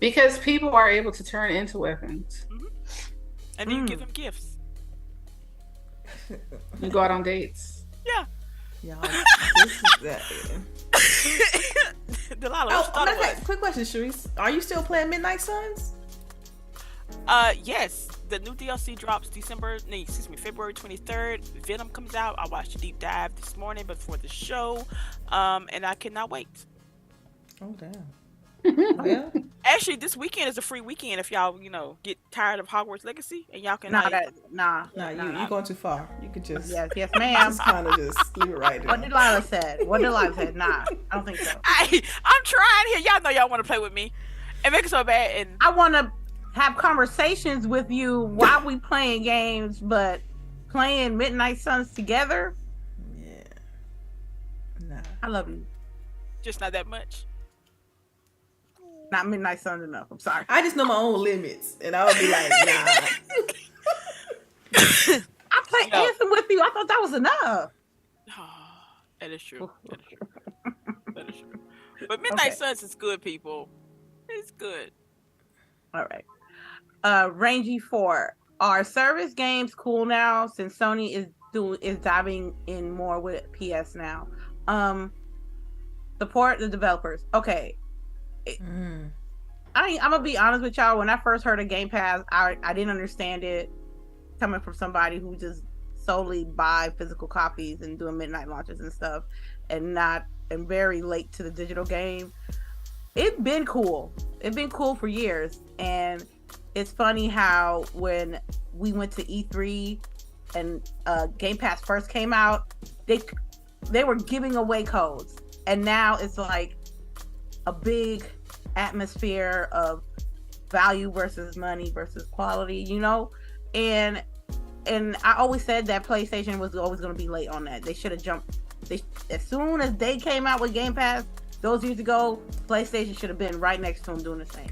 Because people are able to turn into weapons. Mm-hmm. And then you give them gifts. You go out on dates. Yeah. Y'all, this is that. Delilah, quick question, CHAREECE. Are you still playing Midnight Suns? Yes. The new DLC drops February 23rd. Venom comes out. I watched a deep dive this morning before the show. And I cannot wait. Oh damn. Well, actually, this weekend is a free weekend if y'all, get tired of Hogwarts Legacy and y'all can. Nah, you're going too far. You could just yes, ma'am. Just kind of just leave it right there. What Delilah said. Nah, I don't think so. I'm trying here. Y'all know y'all want to play with me and make it so bad. And I want to have conversations with you while we playing games, but playing Midnight Suns together. Yeah. Nah. I love you. Just not that much. Not Midnight Suns enough. I'm sorry. I just know my own limits, and I would be like, nah. I played Anthem with you. I thought that was enough. That is true. That is true. But Midnight Suns is good, people. It's good. All right. Rangy 4. Are service games cool now since Sony is diving in more with PS now? Support the developers. Okay. I'm gonna be honest with y'all. When I first heard of Game Pass, I didn't understand it, coming from somebody who just solely buy physical copies and doing midnight launches and stuff, and very late to the digital game. It's been cool. It's been cool for years, and it's funny how when we went to E3 and Game Pass first came out, they were giving away codes, and now it's like a big atmosphere of value versus money versus quality, and I always said that PlayStation was always going to be late on that. They should have jumped. As soon as they came out with Game Pass those years ago, PlayStation should have been right next to them doing the same.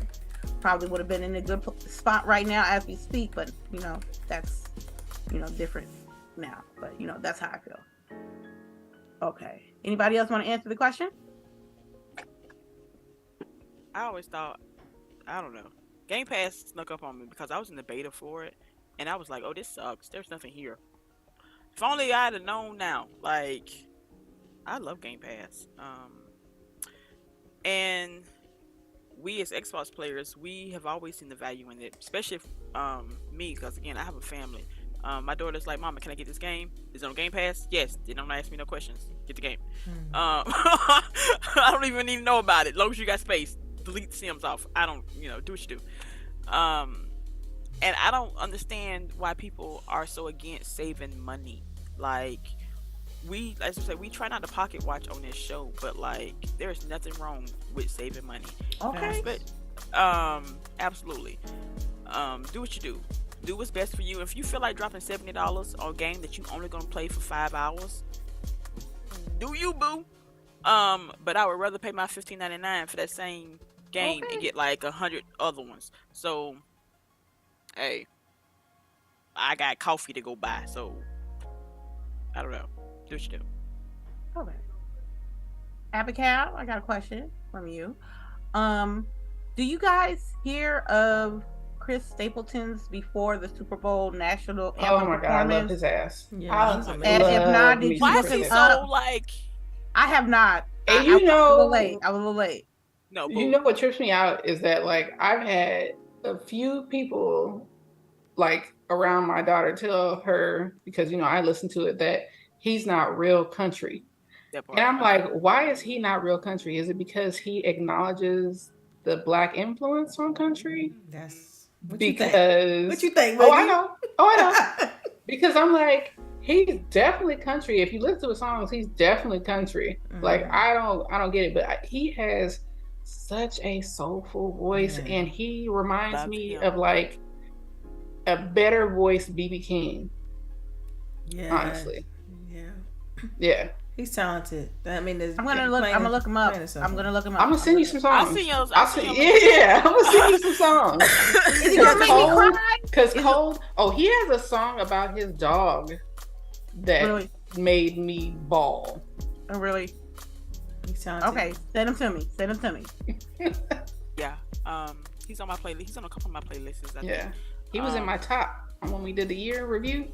Probably would have been in a good spot right now as we speak, but that's different now. But that's how I feel. Okay. Anybody else want to answer the question? I always thought, I don't know, Game Pass snuck up on me because I was in the beta for it, and I was like, oh, this sucks. There's nothing here. If only I'd have known now. Like, I love Game Pass. And we as Xbox players, we have always seen the value in it, especially me, because again, I have a family. My daughter's like, Mama, can I get this game? Is it on Game Pass? Yes. They don't ask me no questions. Get the game. I don't even need to know about it. As long as you got space. Delete the Sims off. I don't, do what you do. And I don't understand why people are so against saving money. Like, as I say, we try not to pocket watch on this show, but like, there's nothing wrong with saving money. Okay. But, absolutely. Do what you do. Do what's best for you. If you feel like dropping $70 on a game that you only gonna play for 5 hours, do you, boo? But I would rather pay my $15.99 for that same game and get like 100 other ones. So, hey, I got coffee to go buy, so I don't know. Do what you do. Okay. Abigail, I got a question from you. Do you guys hear of Chris Stapleton's before the Super Bowl national anthem Oh my god, I love performance? his ass. Yeah, And if not, did you Why look is he it so up? like? I have not. And I you was a know, little late. No, you know what trips me out is that like I've had a few people like around my daughter tell her, because I listen to it, that he's not real country. That And part. I'm like, why is he not real country? Is it because he acknowledges the Black influence on country? That's what Because you think, oh, Boogie? I know. Because I'm like, he's definitely country. If you listen to his songs, he's definitely country. Like I don't get it, but he has such a soulful voice, and he reminds me of like a better voice BB King. Yeah. Honestly. Yeah. Yeah. He's talented. I mean, I'm gonna look him up. I'm gonna look him up. I'm gonna send you some songs. I'll send you. Yeah, I'm gonna send you some songs. Is he gonna make me cry? Because Cold. Oh, he has a song about his dog that made me bawl. Oh, really? He's talented. Okay, send him to me. Send him to me. Yeah. He's on my playlist. He's on a couple of my playlists. I think. He was in my top when we did the year review.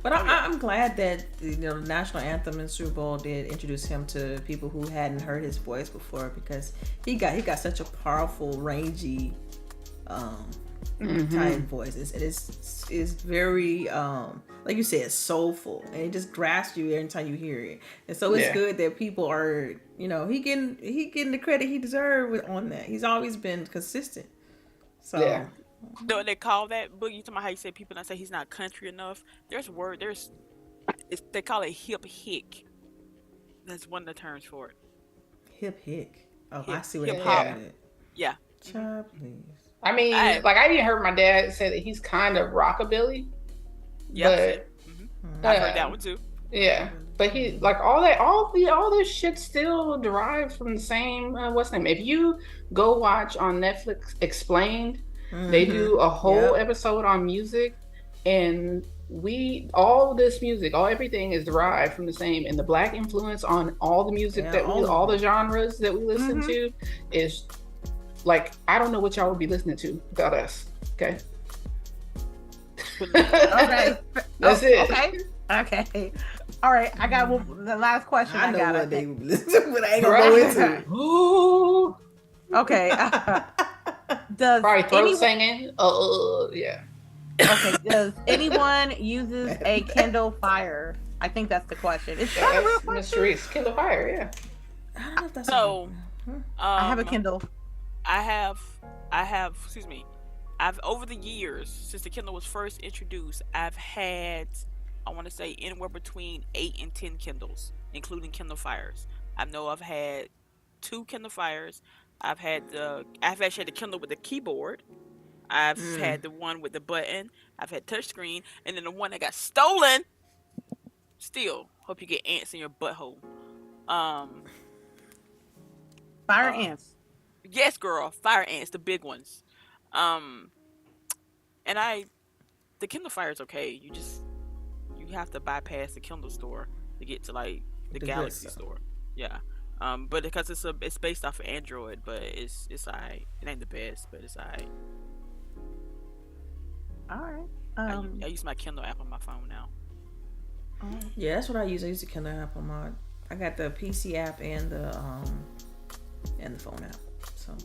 But I'm glad that the national anthem and Super Bowl did introduce him to people who hadn't heard his voice before, because he got such a powerful, rangy, tight voice. It's very like you said, soulful, and it just grasps you every time you hear it. And so it's good that people are he getting the credit he deserved on that. He's always been consistent. So. Yeah. No, they call that Boogie. You talking about how you say people not say he's not country enough? They call it hip hick. That's one of the terms for it. Hip hick. Oh, I see what hip hop. Yeah. Child, please. I mean, I even heard my dad say that he's kind of rockabilly. Yeah. I've heard that one too. Yeah. But he all this shit still derives from the same what's the name? If you go watch on Netflix Explained, they do a whole episode on music, and everything is derived from the same, and the Black influence on all the music all the genres that we listen to is like, I don't know what y'all would be listening to without us. Okay. Okay. That's it. Okay. All right. I got the last question. I know got what they would listen to, but I ain't gonna go into it. Ooh. Okay. Does probably throat singing? Yeah. Okay. Does anyone uses a Kindle Fire? I think that's the question. Is that a real question? Miss CHAREECE, Kindle Fire, yeah. I don't know if that's I have a Kindle. I have. Excuse me. I've over the years since the Kindle was first introduced, I've had, I want to say, anywhere between 8 and 10 Kindles, including Kindle Fires. I know I've had 2 Kindle Fires. I've actually had the Kindle with the keyboard. I've had the one with the button. I've had touchscreen, and then the one that got stolen. Still, hope you get ants in your butthole. Fire ants. Yes, girl, fire ants, the big ones. And the Kindle Fire is okay. You have to bypass the Kindle store to get to like the Galaxy store. Yeah. But because it's based off of Android, but it's alright. It ain't the best, but it's alright. Alright. I use my Kindle app on my phone now. Yeah, that's what I use. I use the Kindle app on my. I got the PC app and the phone app. So.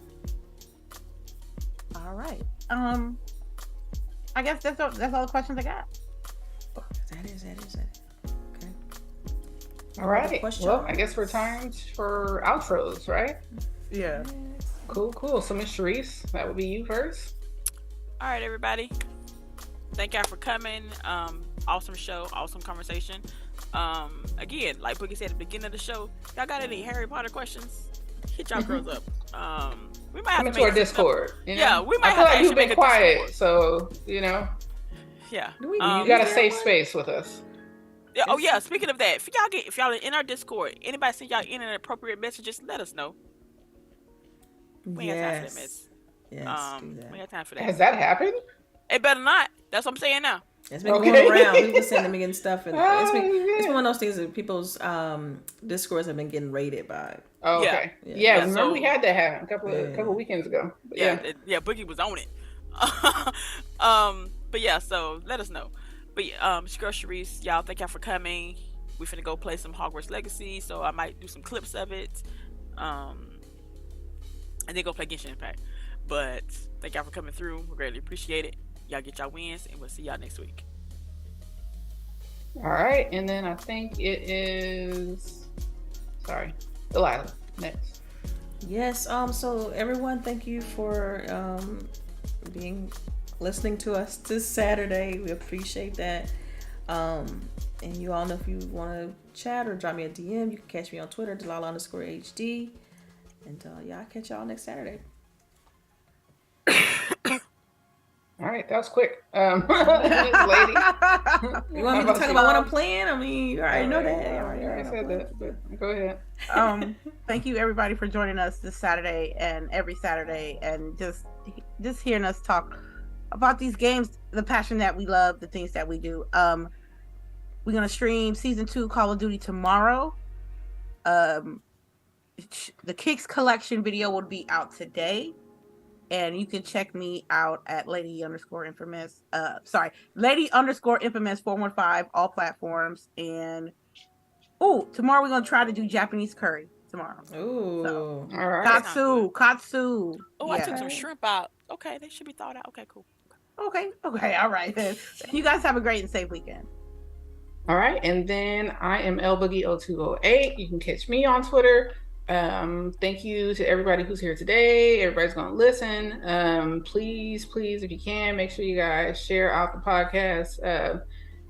All right. I guess that's all the questions I got. That is it. Okay. All right. Well, I guess we're timed for outros, right? Yeah. Cool. So, Miss CHAREECE, that would be you first. All right, everybody. Thank y'all for coming. Awesome show, awesome conversation. Again, like Boogie said at the beginning of the show, y'all got any Harry Potter questions? Hit y'all girls up. We might have to make our Discord. Yeah, we might I feel have like to you've been make quiet, Discord. so Yeah. you got a safe space with us. Yeah. Oh yeah. Speaking of that, if y'all are in our Discord, anybody send y'all inappropriate messages, let us know. We ain't got time for that mess. Yes. We got time for that. Has that happened? It better not. That's what I'm saying now. It's been going around. People sending me and stuff, and it's been one of those things that people's Discords have been getting raided by. Oh, okay. Yeah, remember we had that happen a couple weekends ago. But Boogie was on it. But yeah, so let us know. But it's your girl CHAREECE. Y'all, thank y'all for coming. We finna go play some Hogwarts Legacy, so I might do some clips of it. And then go play Genshin Impact. But thank y'all for coming through. We greatly appreciate it. Y'all get y'all wins, and we'll see y'all next week. All right, and then I think it is Sorry. Delilah, next. Yes. So everyone, thank you for listening to us this Saturday. We appreciate that. And you all know if you want to chat or drop me a DM, you can catch me on Twitter, Delilah_HD. And yeah, I'll catch y'all next Saturday. All right, that was quick. Lady. You want me to talk about what I'm playing? I mean, you already know that. I already said that, but go ahead. Thank you everybody for joining us this Saturday and every Saturday, and just hearing us talk about these games, the passion that we love, the things that we do. We're gonna stream season 2 Call of Duty tomorrow. The Kicks collection video will be out today. And you can check me out at Lady_Infamous. Lady_Infamous 415, all platforms. And tomorrow we're gonna try to do Japanese curry tomorrow. Ooh, so, all right. Katsu. Oh, yeah. I took some shrimp out. Okay, they should be thawed out. Okay, cool. Okay, all right then. You guys have a great and safe weekend. All right, and then I am LBOOGIE0208. You can catch me on Twitter. Thank you to everybody who's here today. Everybody's gonna listen. Please, if you can, make sure you guys share out the podcast.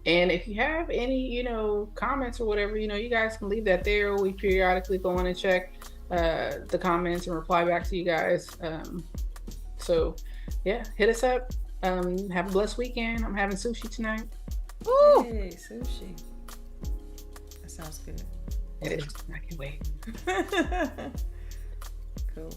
And if you have any, comments or whatever, you guys can leave that there. We periodically go in and check the comments and reply back to you guys. So yeah, hit us up. Have a blessed weekend. I'm having sushi tonight. Ooh. Hey, sushi. That sounds good. It is. I can wait. Cool.